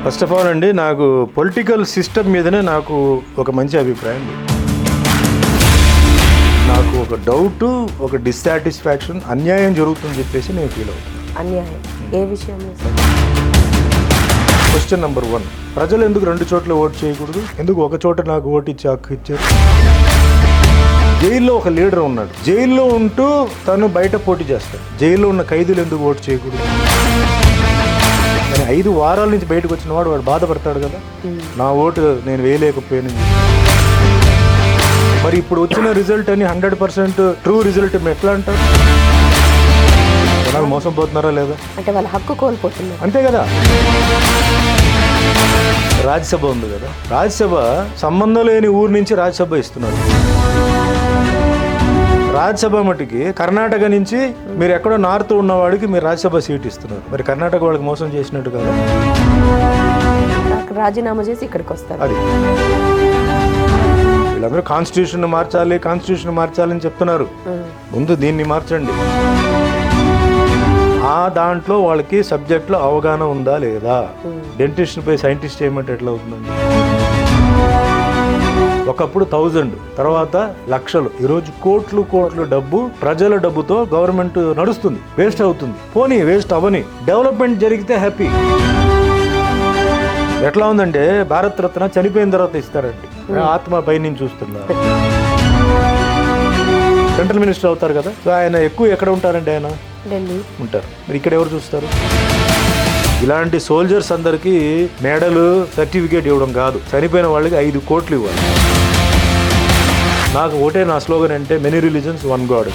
First of all అండి, నాకు political system మీదనే నాకు ఒక మంచి అభిప్రాయం లేదు. నాకు ఒక డౌట్, ఒక డిస్సాటిస్ఫాక్షన్, అన్యాయం జరుగుతుందని చెప్పేసి నేను ఫీల్ అవుతున్నాను. అన్యాయం ఏ విషయంలో? క్వశ్చన్ నెంబర్ 1, ప్రజలు ఎందుకు 2 చోట్ల ఓటు చేయకూడదు? ఎందుకు ఒక చోట నాకు ఓటు ఇచ్చి హక్కు ఇచ్చారు? జైల్లో ఒక లీడర్ ఉన్నాడు, జైల్లో ఉంటూ తను బయట పోటీ చేస్తాడు. జైల్లో ఉన్న ఖైదీలు ఎందుకు ఓటు చేయకూడదు? కానీ 5 వారాల నుంచి బయటకు వచ్చిన వాడు బాధపడతాడు కదా, నా ఓటు నేను వేయలేకపోయాను. మరి ఇప్పుడు వచ్చిన రిజల్ట్ అని 100% ట్రూ రిజల్ట్ ఎట్లా అంటారు? జనాలు మోసం పోతున్నారా లేదా? అంటే వాళ్ళ హక్కు కోల్పోతున్నారు, అంతే కదా. రాజ్యసభ ఉంది కదా, రాజ్యసభ సంబంధం లేని ఊరు నుంచి రాజ్యసభ ఇస్తున్నారు. రాజ్యసభ మటుకి కర్ణాటక నుంచి మీరు ఎక్కడో నార్త్ ఉన్నవాడికి మీరు రాజ్యసభ సీట్ ఇస్తున్నారు. మరి కర్ణాటక వాళ్ళకి మోసం చేసినట్టు కదా. రాజీనామా చేసి ఇక్కడికి వస్తారు. అది వీళ్ళందరూ కాన్స్టిట్యూషన్ మార్చాలని చెప్తున్నారు. ముందు దీన్ని మార్చండి. ఆ దాంట్లో వాళ్ళకి సబ్జెక్ట్లో అవగాహన ఉందా లేదా? డెంటిస్ట్ పై సైంటిస్ట్ చేయమంటే ఎట్లా అవుతుందండి? ఒకప్పుడు 1000, తర్వాత లక్షలు, ఈరోజు కోట్లు డబ్బు, ప్రజల డబ్బుతో గవర్నమెంట్ నడుస్తుంది. వేస్ట్ అవుతుంది. పోనీ వేస్ట్ అవని, డెవలప్మెంట్ జరిగితే హ్యాపీ. ఎట్లా ఉందంటే భారత రత్న చనిపోయిన తర్వాత ఇస్తారండి. ఆత్మ పై నుంచి చూస్తున్నారు. సెంట్రల్ మినిస్టర్ అవుతారు కదా, సో ఆయన ఎక్కువ ఎక్కడ ఉంటారండి? ఆయన ఢిల్లీ ఉంటారు. మరి ఇక్కడ ఎవరు చూస్తారు? ఇలాంటి సోల్జర్స్ అందరికీ మెడలు, సర్టిఫికేట్ ఇవ్వడం కాదు, చనిపోయిన వాళ్ళకి 5 కోట్లు ఇవ్వాలి. నాకు ఒకటే నా స్లోగన్ అంటే మెనీ రిలీజన్స్ వన్ గాడ్.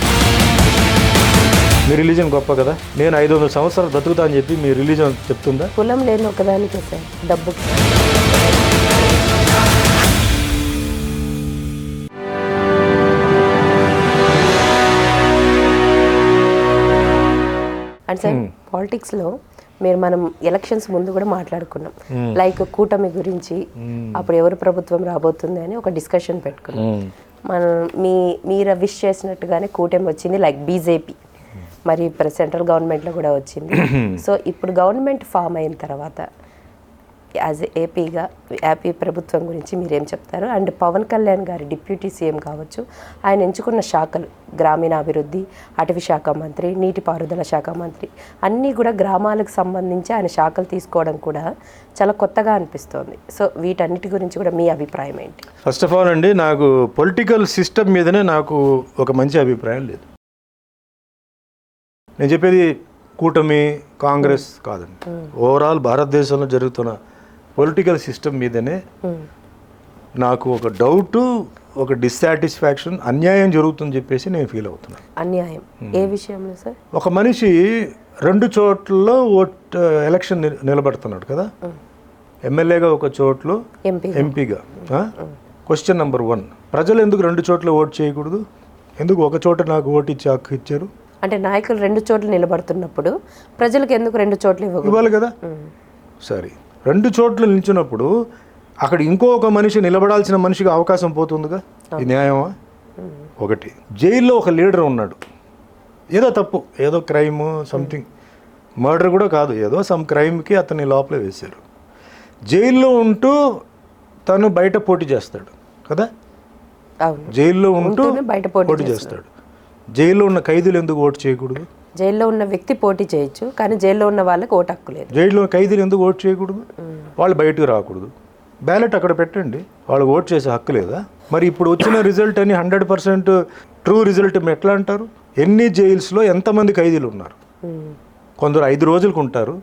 మీ రిలీజన్ గొప్ప కదా, నేను 500 సంవత్సరాలు బ్రతుకుతా అని చెప్పి మీ రిలీజన్ చెప్తుందా? కులం లేని ఒకదానికి డబ్బు. అండ్ సార్, పాలిటిక్స్లో మనం ఎలక్షన్స్ ముందు కూడా మాట్లాడుకున్నాం, లైక్ కూటమి గురించి, అప్పుడు ఎవరు ప్రభుత్వం రాబోతుంది అని ఒక డిస్కషన్ పెట్టుకున్నాం. మీరు విష్ చేసినట్టుగానే కూటమి వచ్చింది, లైక్ బీజేపీ. మరి ఇప్పుడు సెంట్రల్ గవర్నమెంట్లో కూడా వచ్చింది. సో ఇప్పుడు గవర్నమెంట్ ఫామ్ అయిన తర్వాత యాజ్ ఏపీ ప్రభుత్వం గురించి మీరేం చెప్తారు? అండ్ పవన్ కళ్యాణ్ గారి డిప్యూటీ సీఎం కావచ్చు, ఆయన ఎంచుకున్న శాఖలు, గ్రామీణాభివృద్ధి, అటవీ శాఖ మంత్రి, నీటిపారుదల శాఖ మంత్రి, అన్నీ కూడా గ్రామాలకు సంబంధించి ఆయన శాఖలు తీసుకోవడం కూడా చాలా కొత్తగా అనిపిస్తోంది. సో వీటన్నిటి గురించి కూడా మీ అభిప్రాయం ఏంటి? ఫస్ట్ ఆఫ్ ఆల్ అండి, నాకు పొలిటికల్ సిస్టమ్ మీదనే నాకు ఒక మంచి అభిప్రాయం లేదు. నేను చెప్పేది కూటమి, కాంగ్రెస్ కాదండి. ఓవరాల్ భారతదేశంలో జరుగుతున్న పొలిటికల్ సిస్టమ్ మీదనే నాకు ఒక డౌట్, ఒక డిస్సాటిస్ఫాక్షన్, అన్యాయం జరుగుతుందని చెప్పేసి నేను ఫీల్ అవుతున్నాను. అన్యాయం ఏ విషయంలో సార్? ఒక మనిషి 2 చోట్లలో ఎలక్షన్ నిలబడుతున్నాడు కదా, ఎమ్మెల్యేగా ఒక చోట్లో, ఎంపీగా. క్వశ్చన్ నెంబర్ 1, ప్రజలు ఎందుకు 2 చోట్ల ఓటు చేయకూడదు? ఎందుకు ఒక చోట నాకు ఓటు ఇచ్చి హక్కు ఇచ్చారు? అంటే నాయకులు 2 చోట్ల నిలబడుతున్నప్పుడు ప్రజలకు ఎందుకు 2 చోట్ల ఇవ్వాలి కదా? సరే, 2 చోట్ల నిల్చున్నప్పుడు అక్కడ ఇంకొక మనిషి నిలబడాల్సిన మనిషికి అవకాశం పోతుందిగా. ఈ న్యాయమా? ఒకటి, జైల్లో ఒక లీడర్ ఉన్నాడు, ఏదో తప్పు, ఏదో క్రైమ్, సంథింగ్, మర్డర్ కూడా కాదు, ఏదో సమ్ క్రైమ్కి అతన్ని లోపల వేశారు. జైల్లో ఉంటూ తను బయట పోటీ చేస్తాడు కదా, జైల్లో ఉంటూ బయట పోటీ చేస్తాడు. జైల్లో ఉన్న ఖైదీలు ఎందుకు ఓటు చేయకూడదు? జైల్లో ఉన్న వ్యక్తి పోటీ చేయొచ్చు, కానీ జైల్లో ఉన్న వాళ్ళకి ఓటు హక్కు లేదు. జైల్లో ఖైదీలు ఎందుకు ఓటు చేయకూడదు? వాళ్ళు బయటకు రాకూడదు. బ్యాలెట్ అక్కడ పెట్టండి, వాళ్ళకి ఓటు చేసే హక్కు లేదా? మరి ఇప్పుడు వచ్చిన రిజల్ట్ అని 100% ట్రూ రిజల్ట్ ఎట్లా అంటారు? ఎన్ని జైల్స్లో ఎంతమంది ఖైదీలు ఉన్నారు? కొందరు 5 రోజులకు ఉంటారు,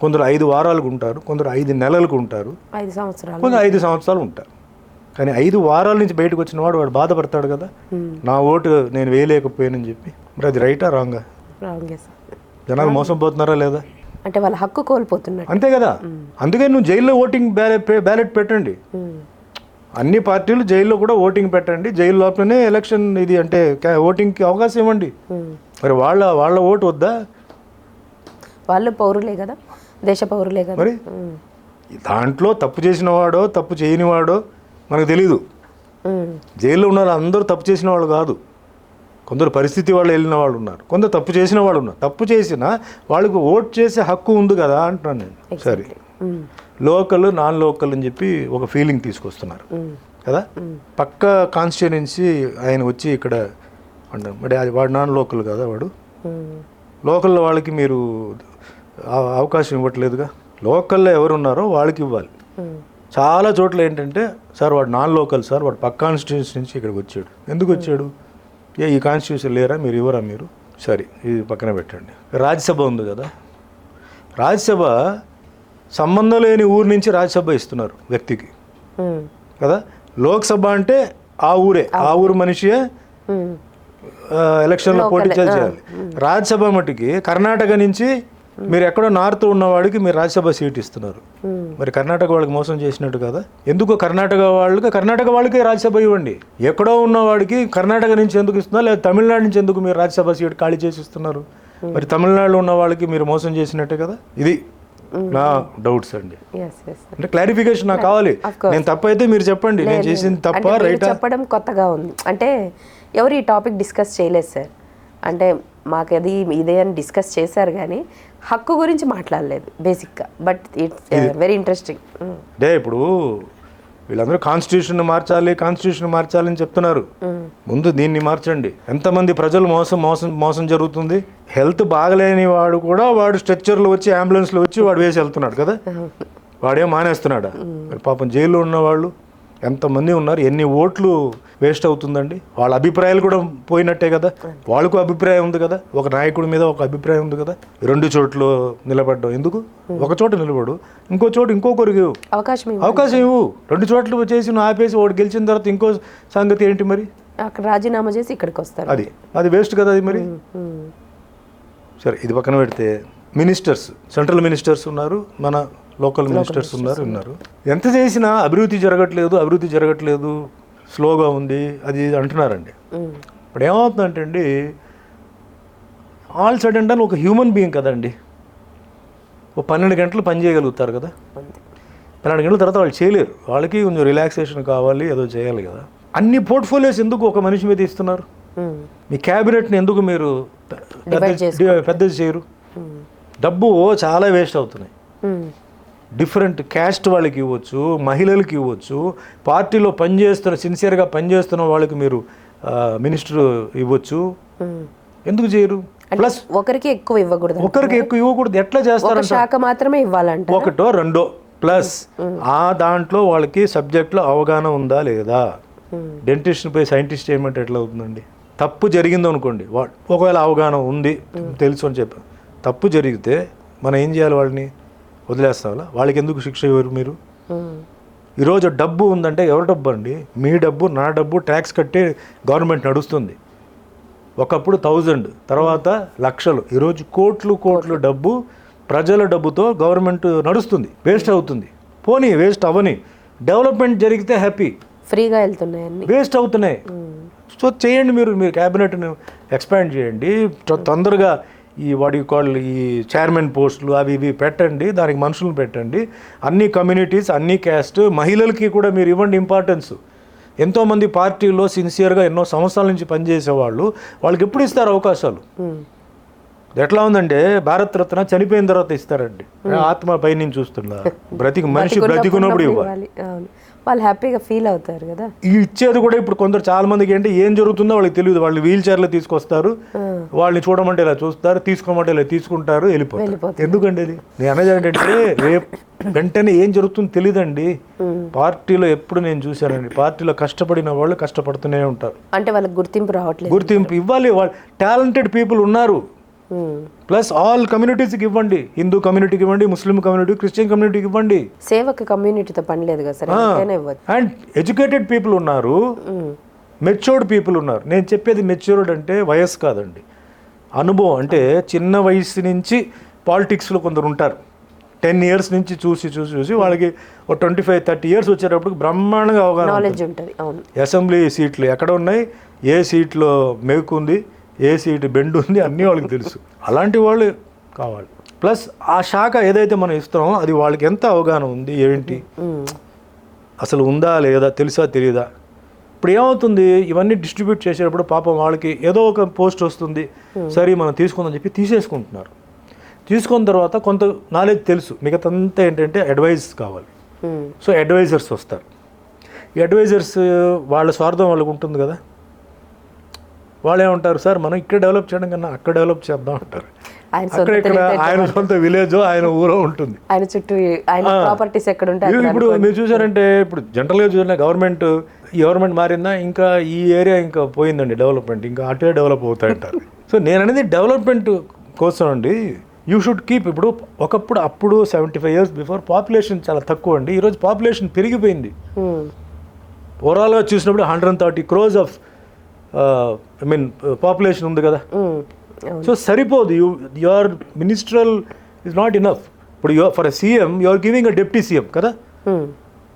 కొందరు 5 వారాలకు ఉంటారు, కొందరు 5 నెలలకు ఉంటారు, 5 సంవత్సరాలు, కొందరు 5 సంవత్సరాలు ఉంటారు. కానీ 5 వారాల నుంచి బయటకు వచ్చిన వాడు బాధపడతాడు కదా, నా ఓటు నేను వేయలేకపోయానని చెప్పి. మరి అది రైటా రాంగా? జనాలు మోసం పోతున్నారా లేదా? అంటే వాళ్ళ హక్కు కోల్పోతున్నారు, అంతే కదా. అందుకే నువ్వు జైల్లో ఓటింగ్ బ్యాలెట్ పెట్టండి. అన్ని పార్టీలు జైల్లో కూడా ఓటింగ్ పెట్టండి, జైలు లోపలనే ఎలక్షన్ ఇది అంటే ఓటింగ్కి అవకాశం ఇవ్వండి. మరి వాళ్ళ ఓటు వద్దా? వాళ్ళు పౌరులే కదా, దేశ పౌరులే కదా. మరి దాంట్లో తప్పు చేసిన వాడో తప్పు చేయని వాడో మనకు తెలీదు. జైల్లో ఉన్న అందరూ తప్పు చేసిన వాళ్ళు కాదు, కొందరు పరిస్థితి వాళ్ళు వెళ్ళిన వాళ్ళు ఉన్నారు, కొందరు తప్పు చేసిన వాళ్ళు ఉన్నారు. తప్పు చేసిన వాళ్ళకు ఓట్ చేసే హక్కు ఉంది కదా అంటున్నాను నేను. సరే, లోకల్ నాన్ లోకల్ అని చెప్పి ఒక ఫీలింగ్ తీసుకొస్తున్నారు కదా. పక్క కాన్స్టిట్యుయెన్సీ ఆయన వచ్చి ఇక్కడ అంటారు, మరి అది వాడు నాన్ లోకల్ కదా, వాడు లోకల్లో వాళ్ళకి మీరు అవకాశం ఇవ్వట్లేదుగా. లోకల్లో ఎవరు ఉన్నారో వాళ్ళకి ఇవ్వాలి. చాలా చోట్ల ఏంటంటే సార్ వాడు నాన్ లోకల్ సార్, వాడు పక్క కాన్స్టిట్యున్సీ నుంచి ఇక్కడికి వచ్చాడు. ఎందుకు వచ్చాడు? ఈ కాన్స్టిట్యూన్సీ లేరా, మీరు ఇవ్వరా మీరు? సరే ఇది పక్కన పెట్టండి. రాజ్యసభ ఉంది కదా, రాజ్యసభ సంబంధం లేని ఊరు నుంచి రాజ్యసభ ఇస్తున్నారు వ్యక్తికి కదా. లోక్సభ అంటే ఆ ఊరు మనిషియే ఎలక్షన్లో పోటీ చేయాలి. రాజ్యసభ మటుకి కర్ణాటక నుంచి మీరు ఎక్కడో నార్త్ ఉన్నవాడికి మీరు రాజ్యసభ సీట్ ఇస్తున్నారు. మరి కర్ణాటక వాళ్ళకి మోసం చేసినట్టు కదా. ఎందుకు కర్ణాటక వాళ్ళకి రాజ్యసభ ఇవ్వండి. ఎక్కడో ఉన్నవాడికి కర్ణాటక నుంచి ఎందుకు ఇస్తున్నారు, లేదా తమిళనాడు నుంచి ఎందుకు మీరు రాజ్యసభ సీట్ ఖాళీ చేసి ఇస్తున్నారు? మరి తమిళనాడులో ఉన్న వాళ్ళకి మీరు మోసం చేసినట్టే కదా. ఇది నా డౌట్స్ అండి. అంటే క్లారిఫికేషన్ నాకు కావాలి. నేను తప్పైతే మీరు చెప్పండి, నేను చేసింది తప్ప రైట్ చెప్పడం కొత్తగా ఉంది. అంటే ఎవరు ఈ టాపిక్ డిస్కస్ చేయలేదు సార్. అంటే మాకు అది ఇదే అని డిస్కస్ చేశారు కానీ హక్కు గురించి మాట్లాడలేదు బేసిక్గా. But it's very interesting. అంటే ఇప్పుడు వీళ్ళందరూ కాన్స్టిట్యూషన్ మార్చాలని చెప్తున్నారు. ముందు దీన్ని మార్చండి. ఎంతమంది ప్రజలు మోసం జరుగుతుంది. హెల్త్ బాగలేని వాడు కూడా వాడు స్ట్రెచ్చర్లో వచ్చి అంబులెన్స్లో వచ్చి వాడు వేసి వెళ్తున్నాడు కదా. వాడేం మానేస్తున్నాడా? మరి పాపం జైల్లో ఉన్న వాళ్ళు ఎంతమంది ఉన్నారు, ఎన్ని ఓట్లు వేస్ట్ అవుతుందండి. వాళ్ళ అభిప్రాయాలు కూడా పోయినట్టే కదా. వాళ్ళకు అభిప్రాయం ఉంది కదా, ఒక నాయకుడి మీద ఒక అభిప్రాయం ఉంది కదా. రెండు చోట్ల నిలబడ్డం ఎందుకు? ఒక చోట నిలబడు, ఇంకో చోట ఇంకొకరికి అవకాశం ఇవ్వు. రెండు చోట్ల చేసి నువ్వు ఆపేసి వాడు గెలిచిన తర్వాత ఇంకో సంగతి ఏంటి మరి? అక్కడ రాజీనామా చేసి ఇక్కడికి వస్తారు. అది వేస్ట్ కదా అది మరి. సరే ఇది పక్కన పెడితే మినిస్టర్స్, సెంట్రల్ మినిస్టర్స్ ఉన్నారు, మన లోకల్ మినిస్టర్స్ ఉన్నారు. ఎంత చేసినా అభివృద్ధి జరగట్లేదు, స్లోగా ఉంది అది అంటున్నారండి. ఇప్పుడు ఏమవుతుందంటే అండి, ఆల్ సడన్ డన్ ఒక హ్యూమన్ బీయింగ్ కదండి. ఒక 12 గంటలు పని చేయగలుగుతారు కదా. 12 గంటల తర్వాత వాళ్ళు చేయలేరు. వాళ్ళకి కొంచెం రిలాక్సేషన్ కావాలి, ఏదో చేయాలి కదా. అన్ని పోర్ట్ఫోలియోస్ ఎందుకు ఒక మనిషి మీద ఇస్తున్నారు? మీ క్యాబినెట్ని ఎందుకు మీరు పెద్దది చేయరు? డబ్బు చాలా వేస్ట్ అవుతున్నాయి. డిఫరెంట్ క్యాస్ట్ వాళ్ళకి ఇవ్వచ్చు, మహిళలకి ఇవ్వచ్చు, పార్టీలో సిన్సియర్గా పనిచేస్తున్న వాళ్ళకి మీరు మినిస్టర్ ఇవ్వచ్చు. ఎందుకు చేయరు? ప్లస్ ఒకరికి ఎక్కువ ఇవ్వకూడదు. ఎట్లా చేస్తారు? శాఖ మాత్రమే ఇవ్వాలంట. ఒకటో రెండో ప్లస్ ఆ దాంట్లో వాళ్ళకి సబ్జెక్ట్లో అవగాహన ఉందా లేదా? డెంటిస్ట్ పోయి సైంటిస్ట్ చేయమంటే ఎట్లా అవుతుందండి? తప్పు జరిగింది అనుకోండి, ఒకవేళ అవగాహన ఉంది తెలుసు అని చెప్పి తప్పు జరిగితే మనం ఏం చేయాలి? వాళ్ళని వదిలేస్తావాలా? వాళ్ళకి ఎందుకు శిక్ష ఇవ్వరు మీరు? ఈరోజు డబ్బు ఉందంటే ఎవరి డబ్బు అండి? మీ డబ్బు, నా డబ్బు, ట్యాక్స్ కట్టే గవర్నమెంట్ నడుస్తుంది. ఒకప్పుడు 1000, తర్వాత లక్షలు, ఈరోజు కోట్లు డబ్బు, ప్రజల డబ్బుతో గవర్నమెంట్ నడుస్తుంది. వేస్ట్ అవుతుంది. పోనీ వేస్ట్ అవని, డెవలప్మెంట్ జరిగితే హ్యాపీ. ఫ్రీగా వెళ్తున్నాయి, వేస్ట్ అవుతున్నాయి. సో చేయండి, మీరు క్యాబినెట్ని ఎక్స్పాండ్ చేయండి. తొందరగా ఈ ఈ చైర్మన్ పోస్టులు అవి ఇవి పెట్టండి, దానికి మనుషులను పెట్టండి. అన్ని కమ్యూనిటీస్, అన్ని క్యాస్ట్, మహిళలకి కూడా మీరు ఇవ్వండి ఇంపార్టెన్స్. ఎంతోమంది పార్టీలో సిన్సియర్గా ఎన్నో సంవత్సరాల నుంచి పనిచేసేవాళ్ళు, వాళ్ళకి ఎప్పుడు ఇస్తారు అవకాశాలు? ఎట్లా ఉందంటే భారత రత్న చనిపోయిన తర్వాత ఇస్తారండి. ఆత్మ పై నుంచి చూస్తున్నా, మనిషి బ్రతికున్నప్పుడు ఇవ్వాలి. వాళ్ళు హ్యాపీగా ఫీల్ అవుతారు కదా. ఇచ్చేది కూడా ఇప్పుడు కొందరు చాలా మందికి ఏంటి ఏం జరుగుతుందో వాళ్ళకి తెలియదు. వాళ్ళు వీల్ చైర్లో తీసుకొస్తారు, వాళ్ళని చూడమంటే ఇలా చూస్తారు, తీసుకోమంటే ఇలా తీసుకుంటారు, వెళ్ళిపోతారు. ఎందుకండి అది? నేను అనేది ఏంటంటే రేపు వెంటనే ఏం జరుగుతుందో తెలియదండి. పార్టీలో ఎప్పుడు నేను చూశానండి, పార్టీలో కష్టపడిన వాళ్ళు కష్టపడుతూనే ఉంటారు. అంటే వాళ్ళకి గుర్తింపు ఇవ్వాలి. వాళ్ళు టాలెంటెడ్ పీపుల్ ఉన్నారు. ప్లస్ ఆల్ కమ్యూనిటీస్కి ఇవ్వండి. హిందూ కమ్యూనిటీకి ఇవ్వండి, ముస్లిం కమ్యూనిటీ, క్రిస్టియన్ కమ్యూనిటీకి ఇవ్వండి. సేవక కమ్యూనిటీతో పని లేదు కదా సార్. అండ్ ఎడ్యుకేటెడ్ పీపుల్ ఉన్నారు, మెచ్యూర్డ్ పీపుల్ ఉన్నారు. నేను చెప్పేది మెచ్యూర్డ్ అంటే వయసు కాదండి, అనుభవం. అంటే చిన్న వయసు నుంచి పాలిటిక్స్లో కొందరు ఉంటారు. 10 years నుంచి చూసి వాళ్ళకి ఒక 25-30 years వచ్చేటప్పుడు బ్రహ్మాండంగా అవగాహన ఉంటుంది. అసెంబ్లీ సీట్లు ఎక్కడ ఉన్నాయి, ఏ సీట్లో మేకుంది, ఏ సీటు బెండ్ ఉంది, అన్నీ వాళ్ళకి తెలుసు. అలాంటి వాళ్ళు కావాలి. ప్లస్ ఆ శాఖ ఏదైతే మనం ఇస్తామో అది వాళ్ళకి ఎంత అవగాహన ఉంది, ఏంటి అసలు ఉందా లేదా, తెలుసా తెలియదా? ఇప్పుడు ఏమవుతుంది, ఇవన్నీ డిస్ట్రిబ్యూట్ చేసేటప్పుడు పాపం వాళ్ళకి ఏదో ఒక పోస్ట్ వస్తుంది, సరే మనం తీసుకుందని చెప్పి తీసేసుకుంటున్నారు. తీసుకున్న తర్వాత కొంత నాలెడ్జ్ తెలుసు, మిగతంతా ఏంటంటే అడ్వైస్ కావాలి. సో అడ్వైజర్స్ వస్తారు. ఈ అడ్వైజర్స్ వాళ్ళ స్వార్థం వాళ్ళకు ఉంటుంది కదా, వాళ్ళు ఏమంటారు, సార్ మనం ఇక్కడ డెవలప్ చేయడం కన్నా అక్కడ డెవలప్ చేద్దాం అంటారు. అక్కడ ఇక్కడ ఆయన సొంత విలేజ్ ఆయన ఊరో ఉంటుంది, ఆయన చుట్టూ ఆయన ప్రాపర్టీస్ ఎక్కడ ఉంటాయి. ఇప్పుడు మీరు చూసారంటే ఇప్పుడు జనరల్గా చూసిన గవర్నమెంట్ మారిందా ఇంకా ఈ ఏరియా ఇంకా పోయిందండి డెవలప్మెంట్, ఇంకా అటే డెవలప్ అవుతాయంటారు. సో నేను అనేది డెవలప్మెంట్ కోసం అండి యూ షుడ్ కీప్. ఇప్పుడు ఒకప్పుడు అప్పుడు 75 years బిఫోర్ పాపులేషన్ చాలా తక్కువ అండి, ఈరోజు పాపులేషన్ పెరిగిపోయింది. ఓవరాల్గా చూసినప్పుడు 130 crores ఆఫ్ పాపులేషన్ ఉంది కదా. సో సరిపోదు, your ministerial is not enough. ఇప్పుడు for a CM you are giving a deputy CM కదా.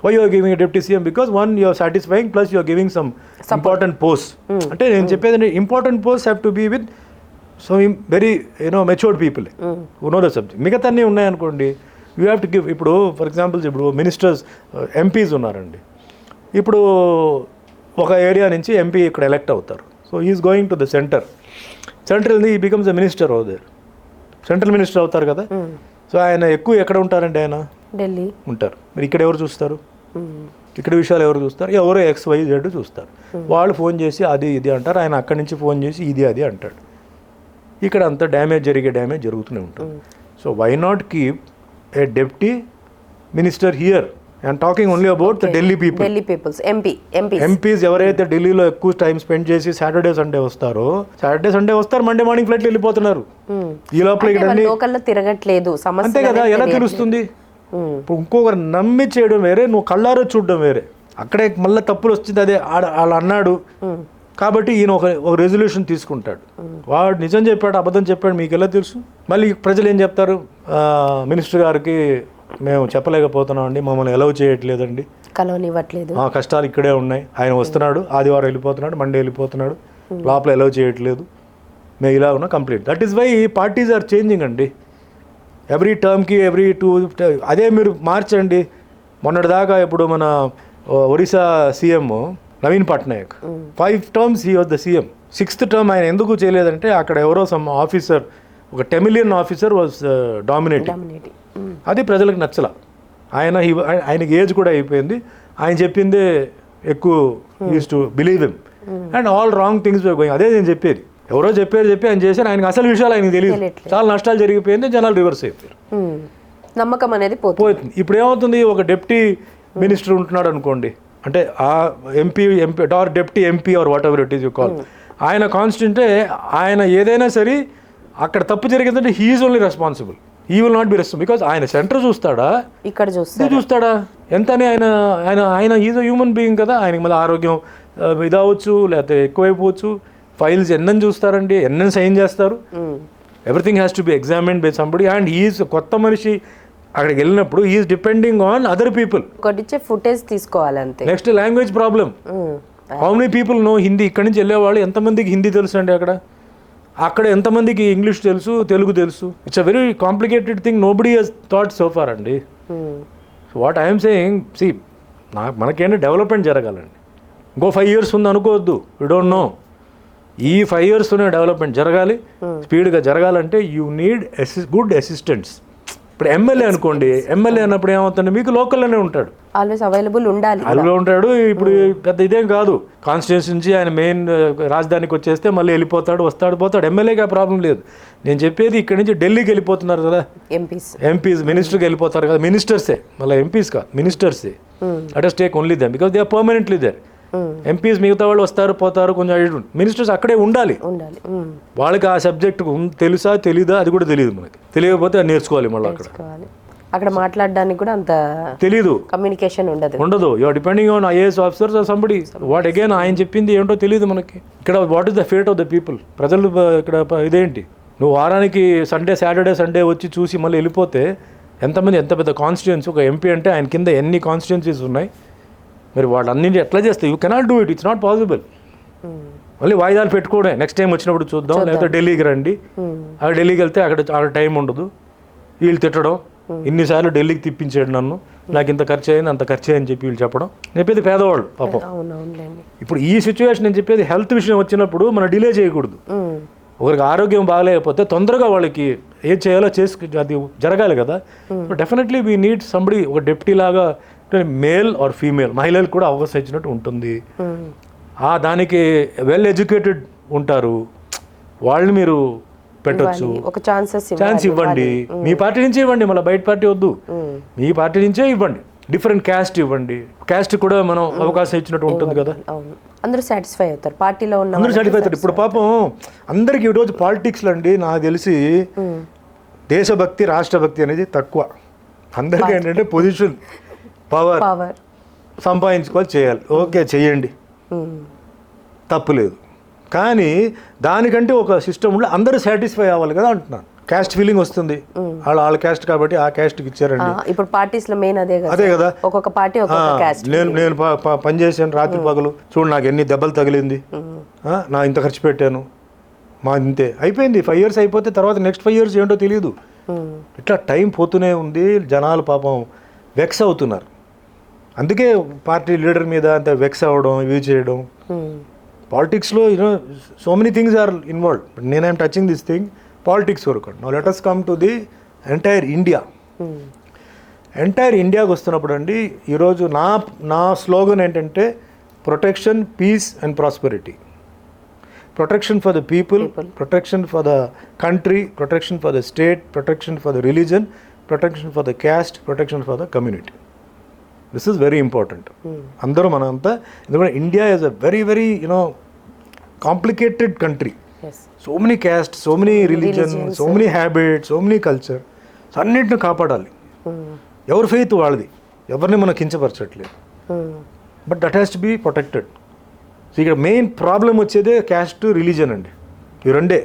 Why you are giving a deputy CM? Because one you are satisfying, plus you are giving some important post. అంటే నేను చెప్పేది important post have to be with so very matured people who know the subject. మిగతా అన్నీ ఉన్నాయనుకోండి you have to give. ఇప్పుడు for example ఇప్పుడు ministers MPs ఉన్నారండి, ఇప్పుడు ఒక ఏరియా నుంచి ఎంపీ ఇక్కడ ఎలెక్ట్ అవుతారు. So is going to the central ఈ becomes the minister over there, central minister అవుతారు కదా. సో ఆయన ఎక్కువ ఎక్కడ ఉంటారండి, ఆయన ఢిల్లీ ఉంటారు. మరి ఇక్కడ ఎవరు చూస్తారు, ఇక్కడ విషయాలు ఎవరు చూస్తారు, ఎవరో XYZ చూస్తారు. వాళ్ళు ఫోన్ చేసి అది ఇది అంటారు, ఆయన అక్కడి నుంచి ఫోన్ చేసి ఇది అది అంటాడు. ఇక్కడ అంతా డ్యామేజ్ జరుగుతూనే ఉంటుంది. So why not keep a deputy minister here? I'm talking only about the Delhi peoples. MPs ఎవరైతే ఢిల్లీలో ఎక్కువ టైం స్పెండ్ చేసి సాటర్డే సండే వస్తారు, మండే మార్నింగ్ ఫ్లైట్లు వెళ్ళిపోతున్నారు. ఈ లోపల ఇక్కడ లోకల్లో తిరగట్లేదు, అంతే కదా. ఎలా తెలుస్తుంది? ఇప్పుడు ఇంకొకరు నమ్మి చేయడం వేరే, నువ్వు కళ్ళారో చూడడం వేరే. అక్కడే మళ్ళీ తప్పులు వచ్చింది, అదే అలా అన్నాడు కాబట్టి ఈయన ఒక రెజల్యూషన్ తీసుకుంటాడు. వాడు నిజం చెప్పాడు అబద్ధం చెప్పాడు మీకు ఎలా తెలుసు? మళ్ళీ ప్రజలు ఏం చెప్తారు, మినిస్టర్ గారికి మేము చెప్పలేకపోతున్నాం అండి, మమ్మల్ని ఎలవ్ చేయట్లేదండి, కలవనివ్వట్లేదు, కష్టాలు ఇక్కడే ఉన్నాయి, ఆయన వస్తున్నాడు ఆదివారం వెళ్ళిపోతున్నాడు, మండే వెళ్ళిపోతున్నాడు, లోపల ఎలవ్ చేయట్లేదు, మేము ఇలా ఉన్నా complete. That is why parties are changing అండి. ఎవ్రీ టర్మ్కి ఎవ్రీ 2 అదే మీరు మార్చండి. మొన్నటిదాకా ఇప్పుడు మన Orissa CM Naveen Patnaik 5 terms he was the CM. 6th term ఆయన ఎందుకు చేయలేదంటే అక్కడ ఎవరో సమ్ ఆఫీసర్, ఒక టెమిలియన్ ఆఫీసర్ వాజ్ డామినేటింగ్. అది ప్రజలకు నచ్చల. ఆయనకి ఏజ్ కూడా అయిపోయింది, ఆయన చెప్పిందే ఎక్కువ use to believe him and all wrong things going. అదే నేను చెప్పేది, ఎవరో చెప్పి ఆయన చేశారు, ఆయనకి అసలు విషయాలు ఆయనకి తెలియదు, చాలా నష్టాలు జరిగిపోయింది, జనాలు రివర్స్ అయిపోయారు, నమ్మకం అనేది పోతుంది. ఇప్పుడు ఏమవుతుంది, ఒక డిప్యూటీ మినిస్టర్ ఉంటున్నాడు అనుకోండి, అంటే ఆ MP or deputy MP or whatever it is you call, ఆయన కాన్స్టిట్యూంటే ఆయన ఏదైనా సరే అక్కడ తప్పు జరిగిందంటే he is only responsible, he will not be responsible. Because ఆయన సెంటర్ చూస్తాడా, ఇక్కడ చూస్తాడా ఎంత అని? ఆయన ఈజ్ అ హ్యూమన్ బీయింగ్ కదా. ఆయనకి మళ్ళీ ఆరోగ్యం ఇదవచ్చు, లేకపోతే ఎక్కువైపోవచ్చు, ఫైల్స్ ఎన్నని చూస్తారండి, ఎన్నని సైన్ చేస్తారు. Everything has to be examined by somebody. And he's కొత్త మనిషి అక్కడికి వెళ్ళినప్పుడు he's depending on other people. Footage తీసుకోవాలంతే. Next language problem. How many people know Hindi? ఇక్కడి నుంచి వెళ్ళేవాళ్ళు ఎంతమందికి హిందీ తెలుసు అండి? అక్కడ ఎంతమందికి ఇంగ్లీష్ తెలుసు, తెలుగు తెలుసు? It's a very complicated thing, nobody has thought so far అండి. So what I'm saying, see మనకేంటి డెవలప్మెంట్ జరగాలండి. ఇంకో 5 years ఉంది అనుకోవద్దు, యూ డోంట్ నో. ఈ 5 yearsలోనే డెవలప్మెంట్ జరగాలి, స్పీడ్గా జరగాలంటే యూ నీడ్ గుడ్ అసిస్టెంట్స్. ఇప్పుడు ఎమ్మెల్యే అనుకోండి, ఎమ్మెల్యే అన్నప్పుడు ఏమవుతుంది, మీకు లోకల్లోనే ఉంటాడు, ఆల్వేస్ అవైలబుల్ ఉంటాడు. ఇప్పుడు పెద్ద ఇదేం కాదు, కాన్స్టిట్యూన్సీ నుంచి ఆయన మెయిన్ రాజధానికి వచ్చేస్తే మళ్ళీ వెళ్ళిపోతాడు, వస్తాడు, పోతాడు. ఎమ్మెల్యేకి ఆ ప్రాబ్లం లేదు. నేను చెప్పేది ఇక్కడ నుంచి ఢిల్లీకి వెళ్ళిపోతున్నారు కదా ఎంపీస్, మినిస్టర్కి వెళ్ళిపోతారు కదా, మినిస్టర్సే, మళ్ళీ ఎంపీస్ కాదు, మినిస్టర్సే. At take only them because they are permanently there. MPs మిగతా వాళ్ళు వస్తారు పోతారు, కొంచెం మినిస్టర్స్ అక్కడే ఉండాలి. వాళ్ళకి ఆ సబ్జెక్ట్ తెలుసా తెలీదా అది కూడా తెలియదు, మనకి తెలియకపోతే అది నేర్చుకోవాలి. మళ్ళీ అక్కడ మాట్లాడడానికి కూడా అంత తెలీదు, కమ్యూనికేషన్ ఉండదు. You are depending on IAS officers or somebody. What again ఆయన చెప్పింది ఏంటో తెలియదు మనకి. ఇక్కడ what is the fate of the people? ప్రజలు ఇక్కడ ఇదేంటి, నువ్వు వారానికి సాటర్డే సండే వచ్చి చూసి మళ్ళీ వెళ్ళిపోతే ఎంతమంది, ఎంత పెద్ద కాన్స్టిట్యుయెన్సీ ఒక ఎంపీ అంటే ఆయన కింద ఎన్ని కాన్స్టిట్యుయెన్సీస్ ఉన్నాయి, మరి వాళ్ళన్నింటి ఎట్లా చేస్తాయి? You cannot do it, it's not possible. మళ్ళీ వాయిదాలు పెట్టుకోవడం, నెక్స్ట్ టైం వచ్చినప్పుడు చూద్దాం, లేకపోతే ఢిల్లీకి రండి. అక్కడ ఢిల్లీకి వెళ్తే అక్కడ టైం ఉండదు, వీళ్ళు తిట్టడం, ఇన్నిసార్లు ఢిల్లీకి తిప్పించాడు నన్ను, నాకు ఇంత ఖర్చు అయింది అంత ఖర్చు అయ్యని చెప్పి వీళ్ళు చెప్పడం. చెప్పేది పేదవాళ్ళు పాపం. ఇప్పుడు ఈ సిచ్యువేషన్ నేను చెప్పేది హెల్త్ విషయం వచ్చినప్పుడు మనం డిలే చేయకూడదు. ఒకరికి ఆరోగ్యం బాగాలేకపోతే తొందరగా వాళ్ళకి ఏం చేయాలో అది జరగాలి కదా. డెఫినెట్లీ వీ నీడ్ సంబడి, ఒక డెప్యూటీ లాగా మేల్ ఆర్ ఫీమేల్, మహిళలు కూడా అవకాశం ఇచ్చినట్టు ఉంటుంది. దానికి వెల్ ఎడ్యుకేటెడ్ ఉంటారు, వాళ్ళని మీరు పెట్టొచ్చు, ఒక ఛాన్స్ ఇవ్వండి. మీ పార్టీ నుంచే ఇవ్వండి, మళ్ళీ బయట పార్టీ వద్దు, మీ పార్టీ నుంచే ఇవ్వండి. డిఫరెంట్ క్యాస్ట్ ఇవ్వండి, క్యాస్ట్ కూడా మనం అవకాశం ఇచ్చినట్టు ఉంటుంది కదా. అందరూ సాటిస్ఫై అవుతారు, పార్టీలో ఉన్న అందరూ సాటిస్ఫై అవుతారు. ఇప్పుడు పాపం అందరికి ఈరోజు పాలిటిక్స్లో అండి నాకు తెలిసి దేశభక్తి రాష్ట్రభక్తి అనేది తక్కువ. అందరికీ ఏంటంటే పొజిషన్, పవర్ సంపాదించుకోవాలి, చేయాలి. ఓకే చేయండి, తప్పులేదు. కానీ దానికంటే ఒక సిస్టంలో అందరూ సాటిస్ఫై అవ్వాలి కదా అంటున్నాను. క్యాస్ట్ ఫీలింగ్ వస్తుంది, వాళ్ళ క్యాస్ట్ కాబట్టి ఆ క్యాస్ట్కి ఇచ్చారండి. ఇప్పుడు పార్టీస్ లో మెయిన్ అదే కదా, ఒక్కొక్క పార్టీ ఒక్కొక్క క్యాస్ట్. నేను పనిచేసాను రాత్రి పగలు, చూడు నాకు ఎన్ని దెబ్బలు తగిలింది, నా ఇంత ఖర్చు పెట్టాను, మా ఇంతే అయిపోయింది. 5 years అయిపోతే తర్వాత నెక్స్ట్ 5 years ఏంటో తెలియదు. ఇట్లా టైం పోతూనే ఉంది, జనాలు పాపం వెక్స్ అవుతున్నారు. అందుకే పార్టీ లీడర్ మీద అంత వెక్స్ అవ్వడం, ఇవి చేయడం. పాలిటిక్స్లో so many things are involved. But నేనేం టచింగ్ దిస్ థింగ్ పాలిటిక్స్ వరకు. Now let us come to the entire India. Entire ఇండియాకి వస్తున్నప్పుడు అండి, ఈరోజు నా స్లోగన్ ఏంటంటే protection, peace and prosperity. Protection for the people, protection for the country, protection for the state, protection for the religion, protection for the caste, protection for the community. This is very important. అందరూ మనంతా, ఎందుకంటే India is a very very complicated country. So many caste, so many religion, so many habit, so many culture. అన్నింటిని కాపాడాలి. ఎవరి faith వాళ్ళది, ఎవరిని మనం కించపరచట్లేదు. But that has to be protected. So ఇక్కడ మెయిన్ ప్రాబ్లం వచ్చేదే క్యాస్ట్, రిలీజన్ అండి. ఈ రెండే.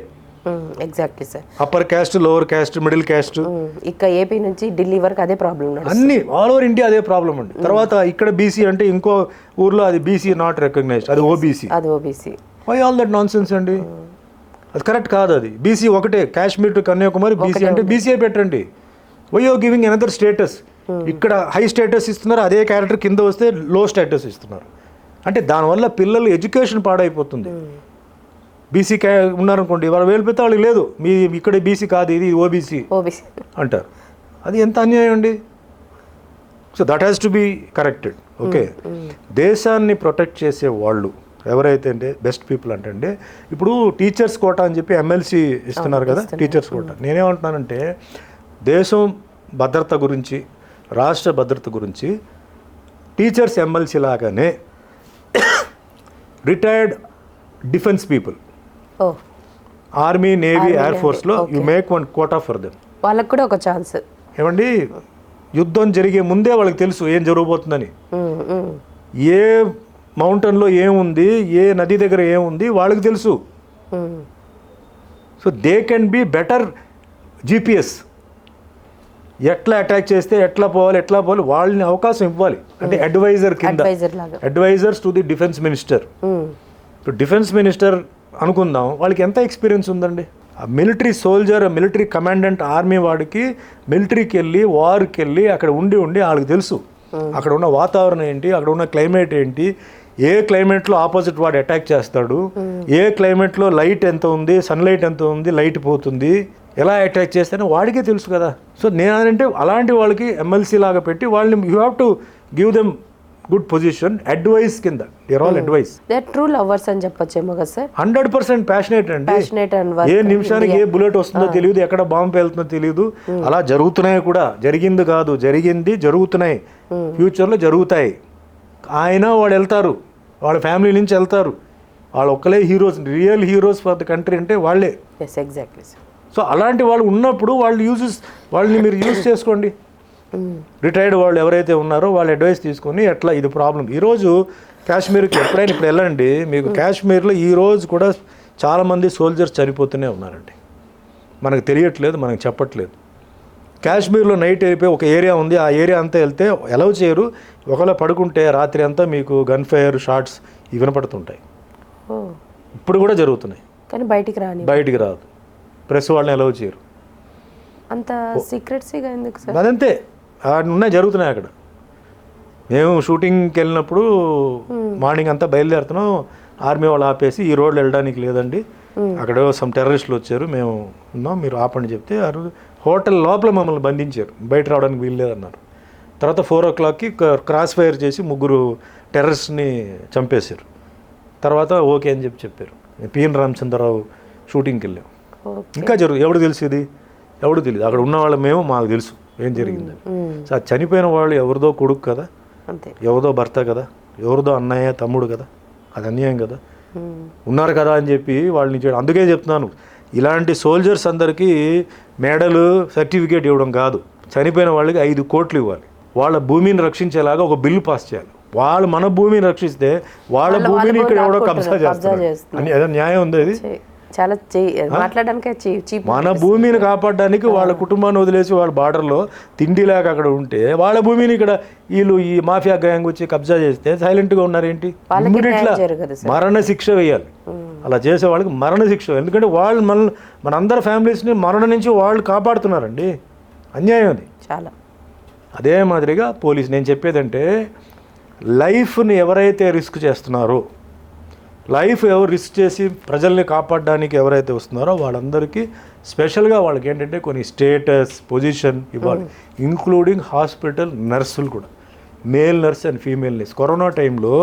Exactly sir. Upper caste, lower caste, middle caste. ఇక ఏపీ నుంచి ఢిల్లీ వరకు అదే ప్రాబ్లం, అన్ని ఆల్ ఓవర్ ఇండియా అదే ప్రాబ్లం అండి. తర్వాత ఇక్కడ బీసీ అంటే ఇంకో ఊర్లో అది బీసీ నాట్ రికగ్నైజ్డ్, అది OBC. Why all that nonsense అండి? అది కరెక్ట్ కాదు. అది బీసీ ఒకటే, కాశ్మీర్ టు కన్యాకుమారి బీసీ అంటే బీసీఏ పెట్టండి. Why you giving another status? ఇక్కడ హై స్టేటస్ ఇస్తున్నారు, అదే క్యారెక్టర్ కింద వస్తే లో స్టేటస్ ఇస్తున్నారు. అంటే దానివల్ల పిల్లలు ఎడ్యుకేషన్ పాడైపోతుంది. బీసీ ఉన్నారనుకోండి, వాళ్ళు వేలిపోతే వాళ్ళకి లేదు, మీ ఇక్కడ బీసీ కాదు, ఇది ఓబీసీ అంటారు. అది ఎంత అన్యాయం అండి. So that has to be corrected. Okay, దేశాన్ని ప్రొటెక్ట్ చేసే వాళ్ళు ఎవరైతే అంటే బెస్ట్ పీపుల్ అంటే ఇప్పుడు టీచర్స్ కోటా అని చెప్పి ఎమ్మెల్సీ ఇస్తున్నారు కదా, టీచర్స్ కోటా. నేనేమంటున్నానంటే దేశం భద్రత గురించి, రాష్ట్ర భద్రత గురించి టీచర్స్ ఎమ్మెల్సీ లాగానే retired defence people, army, navy, air ఫోర్స్లో you make one quota for them. వాళ్ళకి కూడా ఒక ఛాన్స్. ఏమండి, యుద్ధం జరిగే ముందే వాళ్ళకి తెలుసు ఏం జరగబోతుందని. ఏ మౌంటైన్లో ఏముంది, ఏ నది దగ్గర ఏముంది వాళ్ళకి తెలుసు. So they can be better GPS. ఎట్లా అటాక్ చేస్తే ఎట్లా పోవాలి వాళ్ళని అవకాశం ఇవ్వాలి. అంటే అడ్వైజర్ కింద, advisers to the defence minister. ఇప్పుడు డిఫెన్స్ మినిస్టర్ అనుకుందాం, వాళ్ళకి ఎంత ఎక్స్పీరియన్స్ ఉందండి? Military soldier, military commandant, army వాడికి మిలిటరీకి వెళ్ళి, వార్కి వెళ్ళి అక్కడ ఉండి వాళ్ళకి తెలుసు అక్కడ ఉన్న వాతావరణం ఏంటి, అక్కడ ఉన్న క్లైమేట్ ఏంటి, ఏ క్లైమేట్లో ఆపోజిట్ వాడు అటాక్ చేస్తాడు, ఏ క్లైమేట్లో లైట్ ఎంత ఉంది, సన్లైట్ ఎంత ఉంది, లైట్ పోతుంది, ఎలా అటాక్ చేస్తానో వాడికే తెలుసు కదా. సో నేనంటే అలాంటి వాళ్ళకి ఎమ్మెల్సీ లాగా పెట్టి వాళ్ళని you have to give them good position, advice కింద. They're all advice. They are true lovers అని చెప్పొచ్చేమో కదా సార్. 100% ప్యాషనేట్ అండి. ఏ నిమిషానికి ఏ బుల్లెట్ వస్తుందో తెలియదు, ఎక్కడ బాంబు వెళ్తుందో తెలియదు. అలా జరుగుతున్నాయి కూడా. జరిగింది కాదు, జరిగింది, జరుగుతున్నాయి, ఫ్యూచర్లో జరుగుతాయి. ఆయన వాళ్ళు వెళ్తారు, వాళ్ళ ఫ్యామిలీ నుంచి వెళ్తారు. వాళ్ళు ఒక్కలే heroes, real heroes for the country అంటే వాళ్ళే. ఎగ్జాక్ట్లీ. సో అలాంటి వాళ్ళు ఉన్నప్పుడు వాళ్ళని మీరు యూజ్ చేసుకోండి. రిటైర్డ్ వాళ్ళు ఎవరైతే ఉన్నారో వాళ్ళ అడ్వైస్ తీసుకొని ఎట్లా ఇది ప్రాబ్లం. ఈరోజు కాశ్మీర్కి ఎప్పుడైనా ఇప్పుడు వెళ్ళండి, మీకు కాశ్మీర్లో ఈరోజు కూడా చాలామంది సోల్జర్స్ చనిపోతూనే ఉన్నారండి. మనకు తెలియట్లేదు, మనకు చెప్పట్లేదు. కాశ్మీర్లో నైట్ అయిపోయి ఒక ఏరియా ఉంది, ఆ ఏరియా అంతా వెళ్తే అలౌ చేయరు. ఒకవేళ పడుకుంటే రాత్రి అంతా మీకు గన్ ఫైర్ షాట్స్ ఇవి వినపడుతుంటాయి. ఇప్పుడు కూడా జరుగుతున్నాయి, కానీ బయటికి రాదు. ప్రెస్ వాళ్ళని అలౌ చేయరు. అంత సీక్రెట్సీగా ఎందుకు సార్? అదంతే, ఉన్నాయి, జరుగుతున్నాయి అక్కడ. మేము షూటింగ్కి వెళ్ళినప్పుడు మార్నింగ్ అంతా బయలుదేరుతున్నాం, ఆర్మీ వాళ్ళు ఆపేసి ఈ రోడ్లు వెళ్ళడానికి లేదండి, అక్కడ సమ్ టెర్రరిస్టులు వచ్చారు, మేము ఉన్నాం, మీరు ఆపండి చెప్తే ఆ రోజు హోటల్ లోపల మమ్మల్ని బంధించారు, బయట రావడానికి వీల్లేదన్నారు. తర్వాత 4 o'clockకి క్రాస్ ఫైర్ చేసి 3 టెర్రరిస్ట్ని చంపేశారు. తర్వాత ఓకే అని చెప్పారు. పిఎన్ రామచంద్రరావు షూటింగ్కి వెళ్ళాం. ఇంకా ఎవడు తెలుసు ఇది? ఎవడు తెలియదు. అక్కడ ఉన్న వాళ్ళ మేము మాకు తెలుసు ఏం జరిగిందని. సో అది చనిపోయిన వాళ్ళు ఎవరిదో కొడుకు కదా, ఎవరిదో భర్త కదా, ఎవరిదో అన్నయ్య తమ్ముడు కదా, అది అన్యాయం కదా. ఉన్నారు కదా అని చెప్పి వాళ్ళని అందుకే చెప్తున్నాను, ఇలాంటి సోల్జర్స్ అందరికీ మెడలు సర్టిఫికేట్ ఇవ్వడం కాదు, చనిపోయిన వాళ్ళకి 5 కోట్లు ఇవ్వాలి. వాళ్ళ భూమిని రక్షించేలాగా ఒక బిల్లు పాస్ చేయాలి. వాళ్ళు మన భూమిని రక్షిస్తే వాళ్ళ భూమిని ఇక్కడ ఎవడో కబ్జా చేస్తారు అని ఏదో న్యాయం ఉంది. అది చాలా మాట్లాడడానికి మన భూమిని కాపాడడానికి వాళ్ళ కుటుంబాన్ని వదిలేసి వాళ్ళ బార్డర్లో తిండి లేక అక్కడ ఉంటే వాళ్ళ భూమిని ఇక్కడ వీళ్ళు ఈ మాఫియా గ్యాంగ్ వచ్చి కబ్జా చేస్తే సైలెంట్గా ఉన్నారేంటి? ఇట్లా మరణ శిక్ష వేయాలి. అలా చేసే వాళ్ళకి మరణ శిక్ష. ఎందుకంటే వాళ్ళు మనందరి ఫ్యామిలీస్ని మరణ నుంచి వాళ్ళు కాపాడుతున్నారండి. అన్యాయం అది చాలా. అదే మాదిరిగా పోలీస్, నేను చెప్పేదంటే లైఫ్ని ఎవరైతే రిస్క్ చేస్తున్నారో, లైఫ్ ఎవరు రిస్క్ చేసి ప్రజల్ని కాపాడడానికి ఎవరైతే వస్తున్నారో వాళ్ళందరికీ స్పెషల్గా వాళ్ళకి ఏంటంటే కొన్ని స్టేటస్ పొజిషన్ ఇవ్వాలి, ఇంక్లూడింగ్ హాస్పిటల్ నర్సులు కూడా, male nurse and female nurse. Corona టైంలో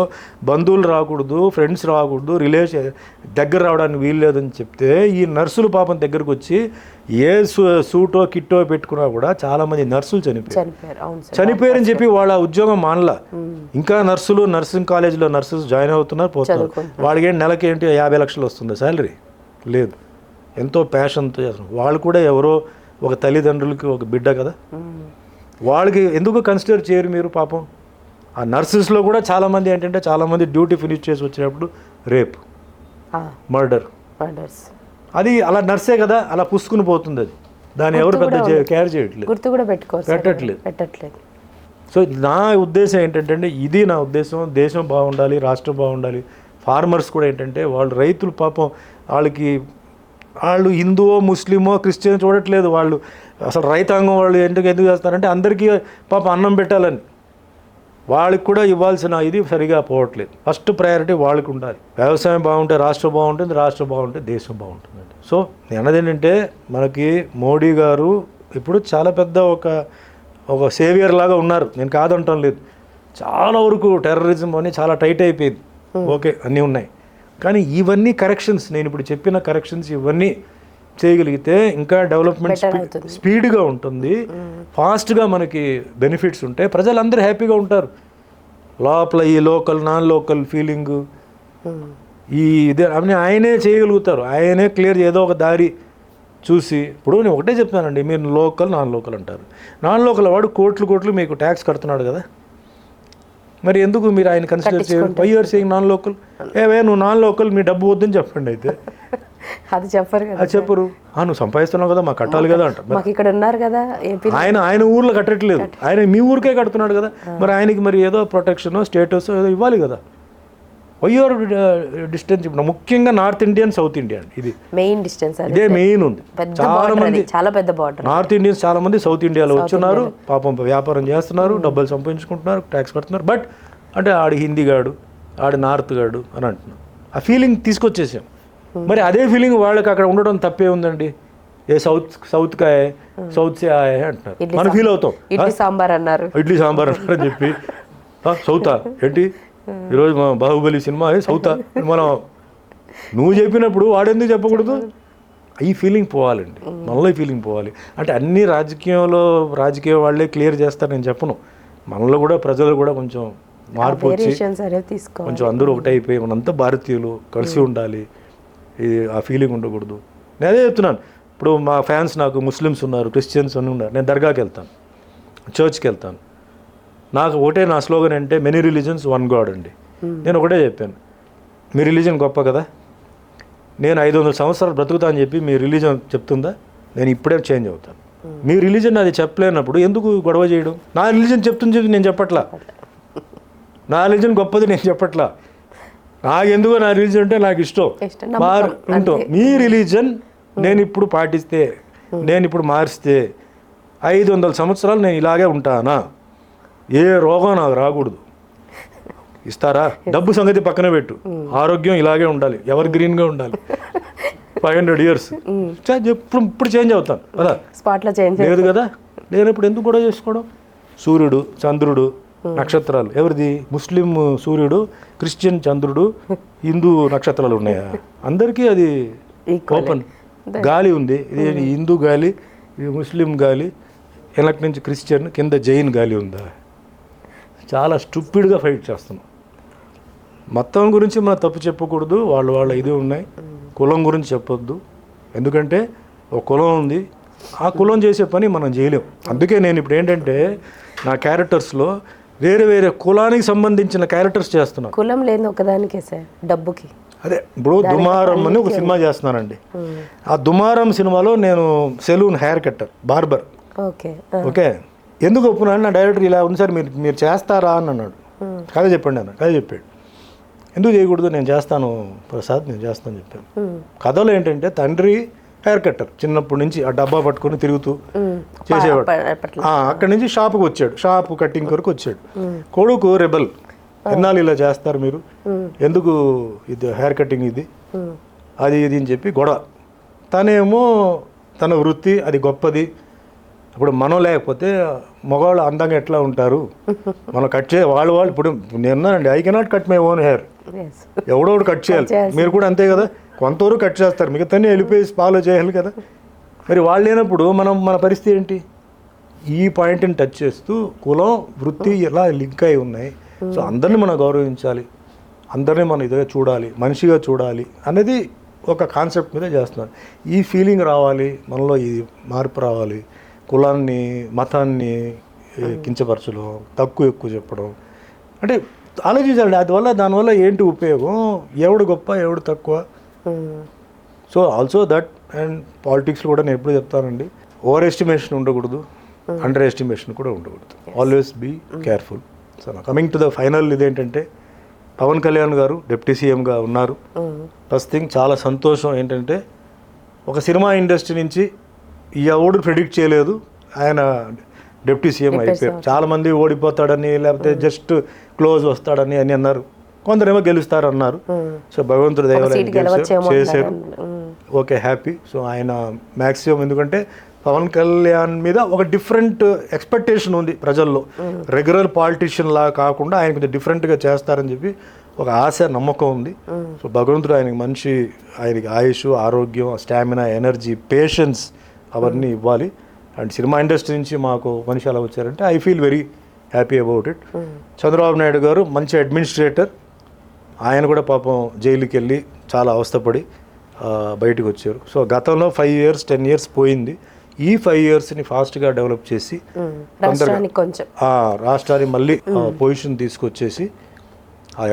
బంధువులు రాకూడదు, ఫ్రెండ్స్ రాకూడదు, రిలేషన్ దగ్గర రావడానికి వీలు లేదని చెప్తే ఈ నర్సులు పాపం దగ్గరకు వచ్చి ఏ సూటో కిట్టో పెట్టుకున్నా కూడా చాలామంది నర్సులు చనిపోయారని చెప్పి వాళ్ళ ఉద్యోగం మానలా. ఇంకా నర్సులు నర్సింగ్ కాలేజీలో నర్సెస్ జాయిన్ అవుతున్నారు, పోతున్నారు. వాళ్ళకి ఏంటి నెలకి ఏంటి 50 లక్షలు వస్తుంది శాలరీ? లేదు. ఎంతో ప్యాషన్తో చేస్తున్నారు. వాళ్ళు కూడా ఎవరో ఒక తల్లిదండ్రులకి ఒక బిడ్డ కదా, వాళ్ళకి ఎందుకు కన్సిడర్ చేయరు మీరు? పాపం ఆ నర్సెస్లో కూడా చాలామంది ఏంటంటే చాలామంది డ్యూటీ ఫినిష్ చేసి వచ్చేటప్పుడు రేప్, మర్డర్స్. అది అలా నర్సే కదా, అలా పుసుకుని పోతుంది. అది దాన్ని ఎవరు పెద్ద కేర్ చేయట్లేదు, పెట్టట్లేదు. సో నా ఉద్దేశం ఏంటంటే ఇది నా ఉద్దేశం, దేశం బాగుండాలి, రాష్ట్రం బాగుండాలి. ఫార్మర్స్ కూడా ఏంటంటే వాళ్ళు రైతులు పాపం వాళ్ళు హిందువో ముస్లిమో క్రిస్టియన్ చూడట్లేదు. వాళ్ళు అసలు రైతాంగం వాళ్ళు ఎందుకు చేస్తారంటే అందరికీ పాపం అన్నం పెట్టాలని, వాళ్ళకి కూడా ఇవ్వాల్సిన ఇది సరిగా పోవట్లేదు. ఫస్ట్ ప్రయారిటీ వాళ్ళకి ఉండాలి. వ్యవసాయం బాగుంటే రాష్ట్రం బాగుంటుంది, రాష్ట్రం బాగుంటే దేశం బాగుంటుందండి. సో నేను అన్నది ఏంటంటే మనకి మోడీ గారు ఇప్పుడు చాలా పెద్ద ఒక సేవియర్ లాగా ఉన్నారు, నేను కాదంటాం లేదు. చాలా వరకు టెర్రరిజం అని చాలా టైట్ అయిపోయింది, ఓకే అన్నీ ఉన్నాయి. కానీ ఇవన్నీ కరెక్షన్స్, నేను ఇప్పుడు చెప్పిన కరెక్షన్స్ ఇవన్నీ చేయగలిగితే ఇంకా డెవలప్మెంట్ స్పీడ్గా ఉంటుంది, ఫాస్ట్గా మనకి బెనిఫిట్స్ ఉంటాయి, ప్రజలందరూ హ్యాపీగా ఉంటారు. లోపల ఈ లోకల్ నాన్ లోకల్ ఫీలింగ్ ఇదే అవన్నీ ఆయనే చేయగలుగుతారు. ఆయనే క్లియర్ ఏదో ఒక దారి చూసి. ఇప్పుడు నేను ఒకటే చెప్తానండి, మీరు లోకల్ నాన్ లోకల్ అంటారు. నాన్ లోకల్ వాడు కోట్లు మీకు ట్యాక్స్ కడుతున్నాడు కదా, మరి ఎందుకు మీరు ఆయన కన్సిడర్ చేయరు? 5 years నాన్ లోకల్, నువ్వు నాన్ లోకల్, మీ డబ్బు వద్దని చెప్పండి. అయితే అది చెప్పరు కదా, అది చెప్పరు. నువ్వు సంపాదిస్తున్నావు కదా, మాకు కట్టాలి కదా అంటారు. ఇక్కడ ఉన్నారు కదా, ఆయన ఊర్లో కట్టట్లేదు, ఆయన మీ ఊరికే కడుతున్నాడు కదా, మరి ఆయనకి మరి ఏదో ప్రొటెక్షన్ స్టేటస్ ఏదో ఇవ్వాలి కదా. వైఆర్ డిస్టెన్స్ ఇప్పుడు ముఖ్యంగా నార్త్ ఇండియన్ సౌత్ ఇండియన్ ఇది మెయిన్ డిస్టెన్స్, ఇదే మెయిన్ ఉంది. చాలా మంది చాలా పెద్ద బార్డర్ నార్త్ ఇండియన్స్ చాలా మంది సౌత్ ఇండియాలో వచ్చున్నారు, పాపం వ్యాపారం చేస్తున్నారు, డబ్బులు సంపాదించుకుంటున్నారు, ట్యాక్స్ కడుతున్నారు. బట్ అంటే ఆడు హిందీ గాడు, ఆడు నార్త్ గాడు అని అంటున్నారు. ఆ ఫీలింగ్ తీసుకొచ్చేసాం. మరి అదే ఫీలింగ్ వాళ్ళకి అక్కడ ఉండడం తప్పే ఉందండి. ఏ సౌత్ కా సౌత్ సే ఆయే అంటున్నారు, మనం ఫీల్ అవుతాం. ఇడ్లీ సాంబార్ అన్నారు అని చెప్పి సౌతా ఏంటి ఈరోజు మా బాహుబలి సినిమా సౌతా మనం నువ్వు చెప్పినప్పుడు వాడెందుకు చెప్పకూడదు? ఈ ఫీలింగ్ పోవాలండి, మనలో ఈ ఫీలింగ్ పోవాలి. అంటే అన్ని రాజకీయ వాళ్ళే క్లియర్ చేస్తారు నేను చెప్పను. మనలో కూడా ప్రజలు కూడా కొంచెం మార్పు వచ్చి కొంచెం అందరూ ఒకటైపోయి మనంతా భారతీయులు కలిసి ఉండాలి, ఆ ఫీలింగ్ ఉండకూడదు. నేను అదే చెప్తున్నాను. ఇప్పుడు మా ఫ్యాన్స్ నాకు ముస్లిమ్స్ ఉన్నారు, క్రిస్టియన్స్ అని ఉన్నారు. నేను దర్గాకి వెళ్తాను, చర్చ్కి వెళ్తాను. నాకు ఒకటే నా స్లోగన్ అంటే మెనీ రిలీజన్స్ వన్ గాడ్ అండి. నేను ఒకటే చెప్పాను, మీ రిలీజన్ గొప్ప కదా, నేను 500 సంవత్సరాలు బ్రతుకుతా అని చెప్పి మీ రిలీజన్ చెప్తుందా? నేను ఇప్పుడే చేంజ్ అవుతాను. మీ రిలీజన్ అది చెప్పలేనప్పుడు ఎందుకు గొడవ చేయడం? నా రిలీజన్ చెప్తుంది నేను చెప్పట్లా, నా రిలీజన్ గొప్పది నేను చెప్పట్లా. నాకెందుకో నా రిలీజన్ అంటే నాకు ఇష్టం, ఉంటాం. మీ రిలీజన్ నేను ఇప్పుడు పాటిస్తే, నేను ఇప్పుడు మారిస్తే 500 సంవత్సరాలు నేను ఇలాగే ఉంటానా? ఏ రోగం నాకు రాకూడదు. ఇస్తారా? డబ్బు సంగతి పక్కన పెట్టు, ఆరోగ్యం ఇలాగే ఉండాలి, ఎవర్ గ్రీన్గా ఉండాలి. 500 years ఇప్పుడు చేంజ్ అవుతాను కదా, స్పాట్లో చేంజ్ లేదు కదా. లేనప్పుడు ఎందుకు కూడా చేసుకోవడం? సూర్యుడు, చంద్రుడు, నక్షత్రాలు ఎవరిది? ముస్లిం సూర్యుడు, క్రిస్టియన్ చంద్రుడు, హిందూ నక్షత్రాలు ఉన్నాయా? అందరికీ అది ఓపెన్. గాలి ఉంది, ఇది హిందూ గాలి, ఇది ముస్లిం గాలి, వెనక నుంచి క్రిస్టియన్, కింద జైన్ గాలి ఉందా? చాలా స్టూపిడ్గా ఫైట్ చేస్తున్నాం. మొత్తం గురించి మనం తప్పు చెప్పకూడదు, వాళ్ళ ఇది ఉన్నాయి. కులం గురించి చెప్పొద్దు, ఎందుకంటే ఒక కులం ఉంది, ఆ కులం చేసే పని మనం చేయలేం. అందుకే నేను ఇప్పుడు ఏంటంటే నా క్యారెక్టర్స్లో వేరే వేరే కులానికి సంబంధించిన క్యారెక్టర్స్ చేస్తున్నాను. కులం లేదు ఒకదానికే సార్, డబ్బుకి. అదే ఇప్పుడు దుమారం అని ఒక సినిమా చేస్తున్నానండి. ఆ దుమారం సినిమాలో నేను salon hair cutter, barber. Okay okay, ఎందుకు ఒప్పుకున్నాను? నా డైరెక్టర్ ఇలా ఉంది సార్, మీరు చేస్తారా అని అన్నాడు. కథ చెప్పండి అన్న. కథ చెప్పాడు. ఎందుకు చేయకూడదు, నేను చేస్తాను ప్రసాద్, నేను చేస్తాను చెప్పాను. కథలో ఏంటంటే తండ్రి హెయిర్ కట్టర్, చిన్నప్పటి నుంచి ఆ డబ్బా పట్టుకొని తిరుగుతూ చేసేవాడు. అక్కడి నుంచి షాప్కి వచ్చాడు, షాప్ కట్టింగ్ వరకు వచ్చాడు. కొడుకు రెబల్, ఎన్నాళ్ళు ఇలా చేస్తారు మీరు, ఎందుకు ఇది హెయిర్ కటింగ్ ఇది అది ఇది అని చెప్పి గొడవ. తనేమో తన వృత్తి అది గొప్పది. ఇప్పుడు మనం లేకపోతే మగవాళ్ళు అందంగా ఎట్లా ఉంటారు, మనం కట్ వాళ్ళు ఇప్పుడు నేనున్నానండి, I cannot cut my own hair, ఎవడోడు కట్ చేయాలి. మీరు కూడా అంతే కదా, కొంతవరకు కట్ చేస్తారు, మిగతాన్ని వెళ్ళిపోయి ఫాలో చేయాలి కదా. మరి వాళ్ళు లేనప్పుడు మన పరిస్థితి ఏంటి? ఈ పాయింట్ని టచ్ చేస్తూ కులం వృత్తి ఎలా లింక్ అయి ఉన్నాయి. సో అందరినీ మనం గౌరవించాలి, అందరినీ మనం ఇదిగా చూడాలి, మనిషిగా చూడాలి అనేది ఒక కాన్సెప్ట్ మీద చేస్తున్నాను. ఈ ఫీలింగ్ రావాలి మనలో, ఈ మార్పు రావాలి. కులాన్ని మతాన్ని కించపరచడం, ఎక్కువ చెప్పడం అంటే ఆలోచించాలి. దానివల్ల ఏంటి ఉపయోగం, ఎవడు గొప్ప ఎవడు తక్కువ. సో ఆల్సో దట్ అండ్ పాలిటిక్స్లో కూడా నేను ఎప్పుడు చెప్తానండి, ఓవర్ ఎస్టిమేషన్ ఉండకూడదు, అండర్ ఎస్టిమేషన్ కూడా ఉండకూడదు. Always be careful. So coming to the final ఇదేంటంటే, పవన్ కళ్యాణ్ గారు డిప్యూటీ సీఎంగా ఉన్నారు. ఫస్ట్ థింగ్ చాలా సంతోషం ఏంటంటే, ఒక సినిమా ఇండస్ట్రీ నుంచి ఎవడు ప్రెడిక్ట్ చేయలేదు ఆయన డిప్యూటీ సీఎం అయిపోయారు. చాలామంది ఓడిపోతాడని, లేకపోతే జస్ట్ క్లోజ్ వస్తాడని అని అన్నారు, కొందరేమో గెలుస్తారన్నారు. సో భగవంతుడి దయ వల్ల చేశారు, ఓకే, హ్యాపీ. సో ఆయన మ్యాక్సిమం, ఎందుకంటే పవన్ కళ్యాణ్ మీద ఒక డిఫరెంట్ ఎక్స్పెక్టేషన్ ఉంది ప్రజల్లో, రెగ్యులర్ పాలిటిషియన్ లా కాకుండా ఆయన కొంచెం డిఫరెంట్గా చేస్తారని చెప్పి ఒక ఆశ, నమ్మకం ఉంది. సో భగవంతుడు ఆయనకి ఆయుష్, ఆరోగ్యం, స్టామినా, ఎనర్జీ, పేషెన్స్ అవన్నీ ఇవ్వాలి. అండ్ సినిమా ఇండస్ట్రీ నుంచి మాకు మనిషి అలా వచ్చారంటే I feel very happy about it. Chandrababu Naidu గారు మంచి అడ్మినిస్ట్రేటర్, ఆయన కూడా పాపం జైలుకి వెళ్ళి చాలా అవస్థపడి బయటకు వచ్చారు. సో గతంలో 5 years 10 years పోయింది, ఈ 5 yearsని ఫాస్ట్గా డెవలప్ చేసి రాష్ట్రాన్ని మళ్ళీ పొజిషన్ తీసుకొచ్చేసి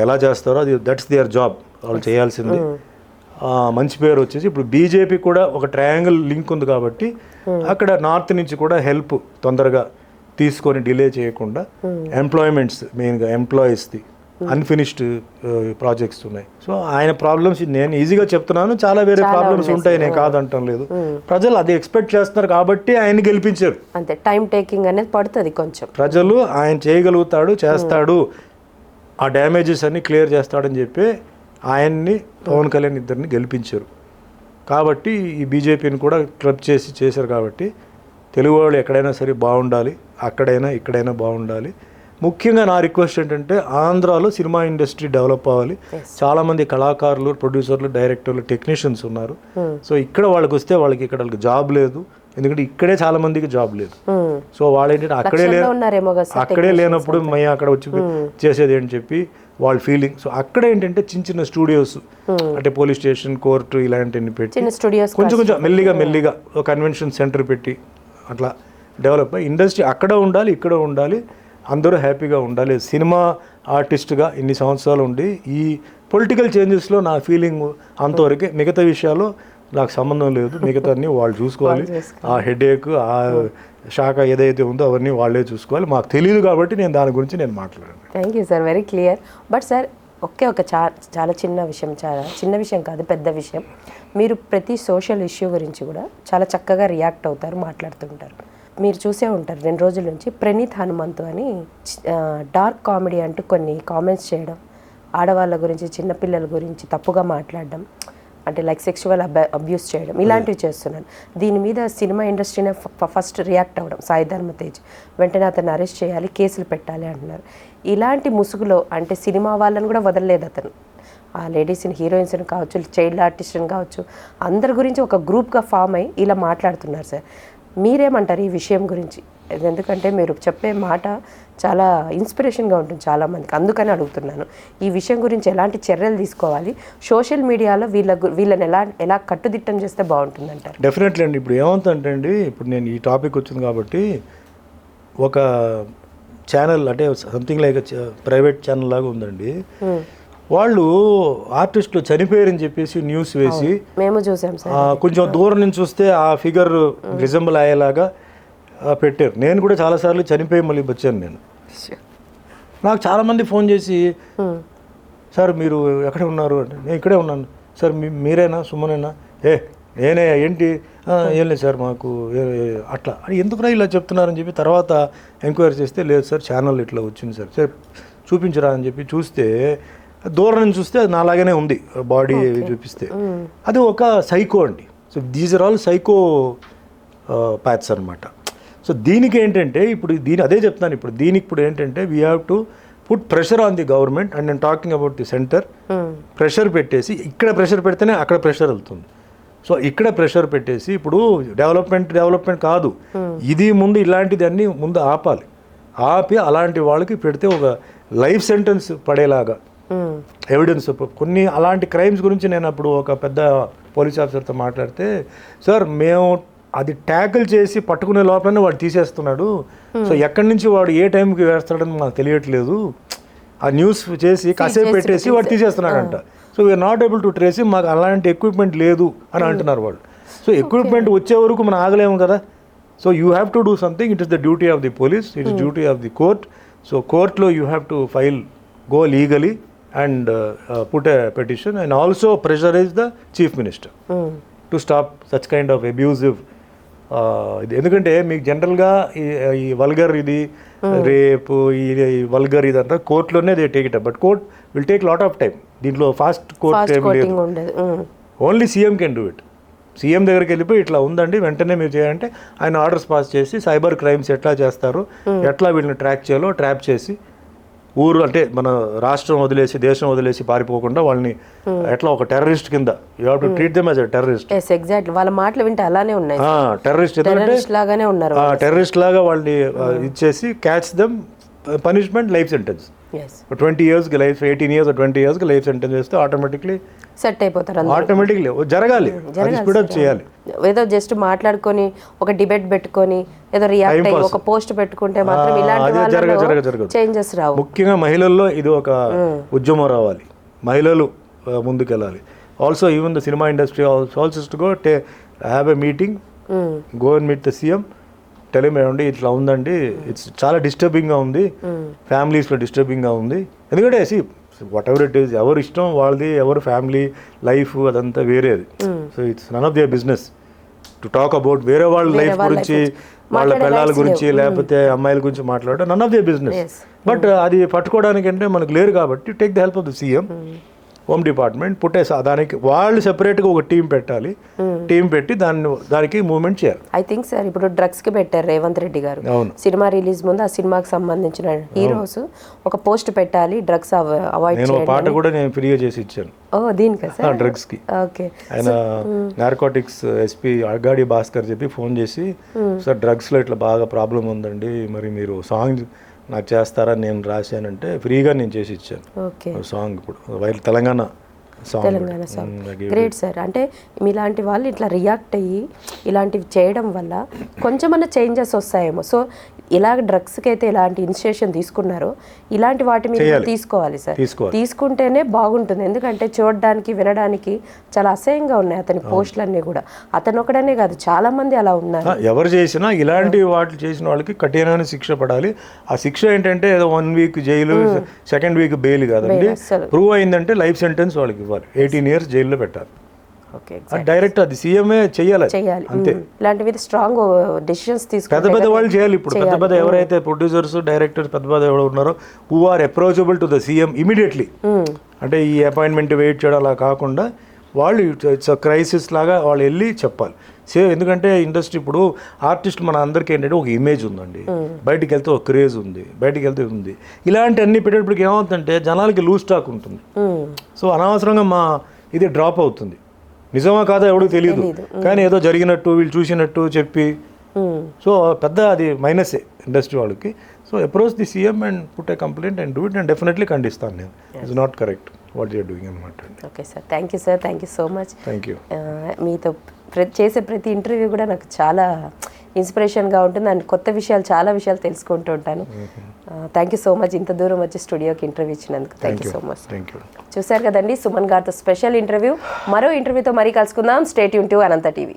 ఎలా చేస్తారో అది దట్స్ దేర్ జాబ్, వాళ్ళు చేయాల్సింది. మంచి పేరు వచ్చేసి ఇప్పుడు బీజేపీ కూడా ఒక ట్రయాంగిల్ లింక్ ఉంది కాబట్టి అక్కడ నార్త్ నుంచి కూడా హెల్ప్ తొందరగా తీసుకొని డిలే చేయకుండా, ఎంప్లాయ్మెంట్స్ మెయిన్గా ఎంప్లాయీస్ది అన్ఫినిష్డ్ ప్రాజెక్ట్స్ ఉన్నాయి. సో ఆయన ప్రాబ్లమ్స్ నేను ఈజీగా చెప్తున్నాను, చాలా వేరే ప్రాబ్లమ్స్ ఉంటాయి, నేను కాదంటాం లేదు. ప్రజలు అది ఎక్స్పెక్ట్ చేస్తున్నారు కాబట్టి ఆయన గెలిపించారు. అంతే, టైం టేకింగ్ అనేది పడుతుంది కొంచెం. ప్రజలు ఆయన చేయగలుగుతాడు, చేస్తాడు, ఆ డ్యామేజెస్ అన్ని క్లియర్ చేస్తాడని చెప్పి ఆయన్ని, పవన్ కళ్యాణ్ ఇద్దరిని గెలిపించారు. కాబట్టి ఈ బీజేపీని కూడా క్లబ్ చేశారు. కాబట్టి తెలుగు వాళ్ళు ఎక్కడైనా సరే బాగుండాలి, అక్కడైనా ఇక్కడైనా బాగుండాలి. ముఖ్యంగా నా రిక్వెస్ట్ ఏంటంటే, ఆంధ్రాలో సినిమా ఇండస్ట్రీ డెవలప్ అవ్వాలి. చాలామంది కళాకారులు, ప్రొడ్యూసర్లు, డైరెక్టర్లు, టెక్నీషియన్స్ ఉన్నారు. సో ఇక్కడ వాళ్ళకి వస్తే ఇక్కడ జాబ్ లేదు, ఎందుకంటే ఇక్కడే చాలా మందికి జాబ్ లేదు. సో వాళ్ళు ఏంటంటే అక్కడే లేనప్పుడు మేము అక్కడ వచ్చి చేసేది ఏంటి చెప్పి వాళ్ళ ఫీలింగ్. సో అక్కడ ఏంటంటే చిన్న చిన్న స్టూడియోస్, అంటే పోలీస్ స్టేషన్, కోర్టు ఇలాంటివన్నీ పెట్టి కొంచెం మెల్లిగా ఒక కన్వెన్షన్ సెంటర్ పెట్టి అట్లా డెవలప్ అయ్యి ఇండస్ట్రీ అక్కడ ఉండాలి, ఇక్కడ ఉండాలి, అందరూ హ్యాపీగా ఉండాలి. సినిమా ఆర్టిస్ట్గా ఇన్ని సంవత్సరాలు ఉండి ఈ పొలిటికల్ చేంజెస్లో నా ఫీలింగ్ అంతవరకే. మిగతా విషయాలు నాకు సంబంధం లేదు, మిగతా అన్నీ వాళ్ళు చూసుకోవాలి. ఆ హెడేక్, ఆ శాఖ ఏదైతే ఉందో అవన్నీ వాళ్ళే చూసుకోవాలి. మాకు తెలియదు కాబట్టి నేను దాని గురించి మాట్లాడాను. Thank you sir, very clear. But sir ఒక చాలా చిన్న విషయం, చాలా చిన్న విషయం కాదు, పెద్ద విషయం. మీరు ప్రతి సోషల్ ఇష్యూ గురించి కూడా చాలా చక్కగా రియాక్ట్ అవుతారు, మాట్లాడుతుంటారు. మీరు చూసే ఉంటారు 2 రోజుల నుంచి ప్రణీత్ హనుమంతు అని డార్క్ కామెడీ అంటూ కొన్ని కామెంట్స్ చేయడం, ఆడవాళ్ళ గురించి, చిన్నపిల్లల గురించి తప్పుగా మాట్లాడడం, అంటే లైక్ సెక్షువల్ అబ్యూస్ చేయడం ఇలాంటివి చేస్తున్నాడు. దీని మీద సినిమా ఇండస్ట్రీనే ఫస్ట్ రియాక్ట్ అవ్వడం, సాయి ధర్మ తేజ్ వెంటనే అతను అరెస్ట్ చేయాలి, కేసులు పెట్టాలి అంటున్నారు. ఇలాంటి ముసుగులో అంటే సినిమా వాళ్ళని కూడా వదలలేదు అతను, ఆ లేడీస్ని హీరోయిన్స్ని కావచ్చు, చైల్డ్ ఆర్టిస్ట్ని కావచ్చు, అందరి గురించి ఒక గ్రూప్గా ఫామ్ అయ్యి ఇలా మాట్లాడుతున్నారు సార్. మీరేమంటారు ఈ విషయం గురించి? ఎందుకంటే మీరు చెప్పే మాట చాలా ఇన్స్పిరేషన్గా ఉంటుంది చాలామందికి, అందుకని అడుగుతున్నాను. ఈ విషయం గురించి ఎలాంటి చర్యలు తీసుకోవాలి, సోషల్ మీడియాలో వీళ్ళని ఎలా కట్టుదిట్టం చేస్తే బాగుంటుంది అంటారు? డెఫినెట్లీ అండి. ఇప్పుడు ఏమవుతుందంటే అండి, ఇప్పుడు నేను ఈ టాపిక్ వచ్చింది కాబట్టి ఒక ఛానల్ అంటే సంథింగ్ లైక్ ప్రైవేట్ ఛానల్ లాగా ఉందండి, వాళ్ళు ఆర్టిస్టులు చనిపోయారని చెప్పేసి న్యూస్ వేసి మేము చూసాం సార్, కొంచెం దూరం నుంచి చూస్తే ఆ ఫిగర్ రిజంబుల్ అయ్యేలాగా పెట్టారు. నేను కూడా చాలాసార్లు చనిపోయి మళ్ళీ వచ్చాను. నాకు చాలామంది ఫోన్ చేసి, సార్ మీరు ఎక్కడ ఉన్నారు అంటే, నేను ఇక్కడే ఉన్నాను సార్, మీరేనా సుమనేనా, నేనే ఏంటి, ఏం లేదు సార్ మాకు అట్లా ఎందుకురా ఇలా చెప్తున్నారని చెప్పి తర్వాత ఎంక్వైరీ చేస్తే, లేదు సార్ ఛానల్ ఇట్లా వచ్చింది సార్, సార్ చూపించరా అని చెప్పి చూస్తే దూరం నుంచి చూస్తే అది నాలాగానే ఉంది బాడీ చూపిస్తే. అది ఒక సైకో అండి. So these are all psychopaths అనమాట. సో దీనికి ఏంటంటే ఇప్పుడు అదే చెప్తాను, ఇప్పుడు దీనికి ఇప్పుడు ఏంటంటే we have to put pressure on the government and నేను talking about the centre. Pressure పెట్టేసి ఇక్కడ ప్రెషర్ పెడితేనే అక్కడ ప్రెషర్ వెళ్తుంది. సో ఇక్కడ ప్రెషర్ పెట్టేసి ఇప్పుడు డెవలప్మెంట్ కాదు, ఇది ముందు ఇలాంటిది అన్నీ ముందు ఆపి అలాంటి వాళ్ళకి పెడితే ఒక లైఫ్ సెంటెన్స్ పడేలాగా ఎవిడెన్స్. కొన్ని అలాంటి క్రైమ్స్ గురించి నేను అప్పుడు ఒక పెద్ద పోలీస్ ఆఫీసర్తో మాట్లాడితే, సార్ మేము అది ట్యాకిల్ చేసి పట్టుకునే లోపలనే వాడు తీసేస్తున్నాడు, సో ఎక్కడి నుంచి వాడు ఏ టైంకి వేస్తాడని మాకు తెలియట్లేదు, ఆ న్యూస్ చేసి కాసేపు పెట్టేసి వాడు తీసేస్తున్నాడంట. So we are not able to trace, మాకు అలాంటి ఎక్విప్మెంట్ లేదు అని అంటున్నారు వాళ్ళు. సో ఎక్విప్మెంట్ వచ్చే వరకు మనం ఆగలేము కదా. So you have to do something, it is the duty of the police, it is duty of the court. So కోర్ట్లో you have to go legally and put a petition and also pressurize the chief minister to stop such kind of abusive ఎందుకంటే మీకు జనరల్గా ఈ vulgar ఇది రేపు ఈ vulgar ఇదంతా కోర్టులోనే they take it up, but court will take lot of time. దీంట్లో ఫాస్ట్ కోర్ట్ ఏం లేదు, only CM can do it. CM దగ్గరికి వెళ్ళిపోయి ఇట్లా ఉందండి వెంటనే మీరు చేయాలంటే ఆయన ఆర్డర్స్ పాస్ చేసి సైబర్ క్రైమ్స్ ఎట్లా చేస్తారు, ఎట్లా వీళ్ళని ట్రాక్ చేయాలో ట్రాప్ చేసి ఊరు అంటే మన రాష్ట్రం వదిలేసి దేశం వదిలేసి పారిపోకుండా వాళ్ళని ఎట్లా ఒక టెర్రరిస్ట్ కింద you have to treat them as a terrorist. Exactly వాళ్ళ మాటలు వింటే అలానే ఉన్నాయి, టెర్రరిస్ట్ లాగానే ఉన్నారు. టెర్రరిస్ట్ లాగా వాళ్ళని ఇచ్చేసి catch them, punishment life sentence. 20 years life, 18 years 20 years life sentence వేస్తే ఆటోమేటిక్లీ సెట్ అయిపోతారు. ఆటోమేటిక్లీ జరగాలి, స్పీడప్ చేయాలి. ఏదో జస్ట్ మాట్లాడుకొని ఒక డిబేట్ పెట్టుకొని ఏదో రియాక్ట్ అయ్యి ఒక పోస్ట్ పెట్టుకుంటే మాత్రం ఇలాంటి చేంజెస్ రావు. ముఖ్యంగా మహిళల్లో ఇది ఒక ఉద్యమం రావాలి, మహిళలు ముందుకెళ్ళాలి. Also even the cinema industry also to go have a meeting, go and meet the CM, తెలియమేయండి ఇట్లా ఉందండి, ఇట్స్ చాలా డిస్టర్బింగ్గా ఉంది, ఫ్యామిలీస్లో డిస్టర్బింగ్గా ఉంది. ఎందుకంటే వాట్ ఎవర్ ఇట్ ఈస్, ఎవరు ఇష్టం వాళ్ళది, ఎవరు ఫ్యామిలీ లైఫ్ అదంతా వేరేది. So it's none of their business to talk about వేరే వాళ్ళ లైఫ్ గురించి, వాళ్ళ పిల్లల గురించి లేకపోతే అమ్మాయిల గురించి మాట్లాడడం none of their business. But అది పట్టుకోవడానికి అంటే మనకు లేరు కాబట్టి take the help of the CM, home department పుట్టేసి దానికి వాళ్ళు సెపరేట్గా ఒక టీం పెట్టాలి, టీం పెట్టి దానికి మూవ్మెంట్ చేయాలి. ఐ థింక్ సార్ ఇప్పుడు డ్రగ్స్కి పెట్టారు రేవంత్ రెడ్డి గారు, సినిమా రిలీజ్ ముందు ఆ సినిమాకి సంబంధించిన హీరోస్ ఒక పోస్ట్ పెట్టాలి, డ్రగ్స్ అవాయిడ్ చేయాలి. నేను పాట కూడా నేను ఫ్రీగా చేసి ఇచ్చాను. ఓ దీనికి సార్ డ్రగ్స్కి. ఓకే. ఆయన నార్కోటిక్స్ ఎస్పీ అగాడి భాస్కర్ చెప్పి ఫోన్ చేసి, సార్ డ్రగ్స్లో ఇట్లా బాగా ప్రాబ్లం ఉందండి, మరి మీరు సాంగ్ నాకు చేస్తారని నేను రాశానంటే ఫ్రీగా నేను చేసి ఇచ్చాను సాంగ్. ఇప్పుడు తెలంగాణ సాంగ్. Great sir. అంటే మీలాంటి వాళ్ళు ఇట్లా రియాక్ట్ అయ్యి ఇలాంటివి చేయడం వల్ల కొంచెమన్నా చేంజెస్ వస్తాయేమో. సో ఇలాగ డ్రగ్స్కి అయితే ఇలాంటి ఇనిషియేషన్ తీసుకున్నారో ఇలాంటి వాటి మీద తీసుకోవాలి సార్, తీసుకుంటేనే బాగుంటుంది. ఎందుకంటే చూడడానికి వినడానికి చాలా అసహ్యంగా ఉన్నాయి అతని పోస్టులన్నీ కూడా. అతను ఒకడనే కాదు చాలా మంది అలా ఉన్నారు. ఎవరు చేసినా ఇలాంటి వాటిని చేసిన వాళ్ళకి కఠినమైన శిక్ష పడాలి. ఆ శిక్ష ఏంటంటే ఏదో 1 week jail, 2nd week bail కాదండి, ప్రూవ్ అయిందంటే లైఫ్ సెంటెన్స్ వాళ్ళకి ఇవ్వాలి, 18 years జైల్లో పెట్టాలి. డైరెక్ట్ అది సీఎంఏ చెయ్యాలి అంతే. ఇలాంటి మీద స్ట్రాంగ్ డెసిషన్స్ తీసుకుంటే పెద్ద వాళ్ళు చేయాలి. ఇప్పుడు పెద్ద ఎవరైతే ప్రొడ్యూసర్స్ డైరెక్టర్స్ పెద్ద ఎవరు ఉన్నారో who are approachable to the CM immediately, అంటే ఈ అపాయింట్మెంట్ వెయిట్ చేయడం అలా కాకుండా వాళ్ళు ఇట్స్ క్రైసిస్ లాగా వాళ్ళు వెళ్ళి చెప్పాలి సేమ్. ఎందుకంటే ఇండస్ట్రీ ఇప్పుడు ఆర్టిస్ట్ మన అందరికీ ఏంటంటే ఒక ఇమేజ్ ఉందండి, బయటికి వెళ్తే ఒక క్రేజ్ ఉంది, బయటికి వెళ్తే ఉంది. ఇలాంటి అన్ని పెట్టేటప్పటికి ఏమవుతుందంటే జనాలకి లూజ్ స్టాక్ ఉంటుంది. సో అనవసరంగా మా ఇది డ్రాప్ అవుతుంది. నిజమా కాదా ఎవరికి తెలియదు, కానీ ఏదో జరిగినట్టు వీళ్ళు చూసినట్టు చెప్పి, సో పెద్ద అది మైనసే ఇండస్ట్రీ వాళ్ళకి. So approach the CM and put a complaint and do it and definitely ఖండిస్తాను నేను. It's not correct what you're doing అనమాట. Okay sir, thank you sir, thank you so much. Thank you. మీతో చేసే ప్రతి interview కూడా నాకు చాలా ఇన్స్పిరేషన్గా ఉంటుంది అండ్ కొత్త విషయాలు చాలా విషయాలు తెలుసుకుంటూ ఉంటాను. థ్యాంక్ యూ సో మచ్ ఇంత దూరం వచ్చి స్టూడియోకి ఇంటర్వ్యూ ఇచ్చినందుకు. Thank you so much. చూశారు కదండి సుమన్ గారితో స్పెషల్ ఇంటర్వ్యూ. మరో ఇంటర్వ్యూతో మరీ కలుసుకుందాం. Stay tune to Anantha TV.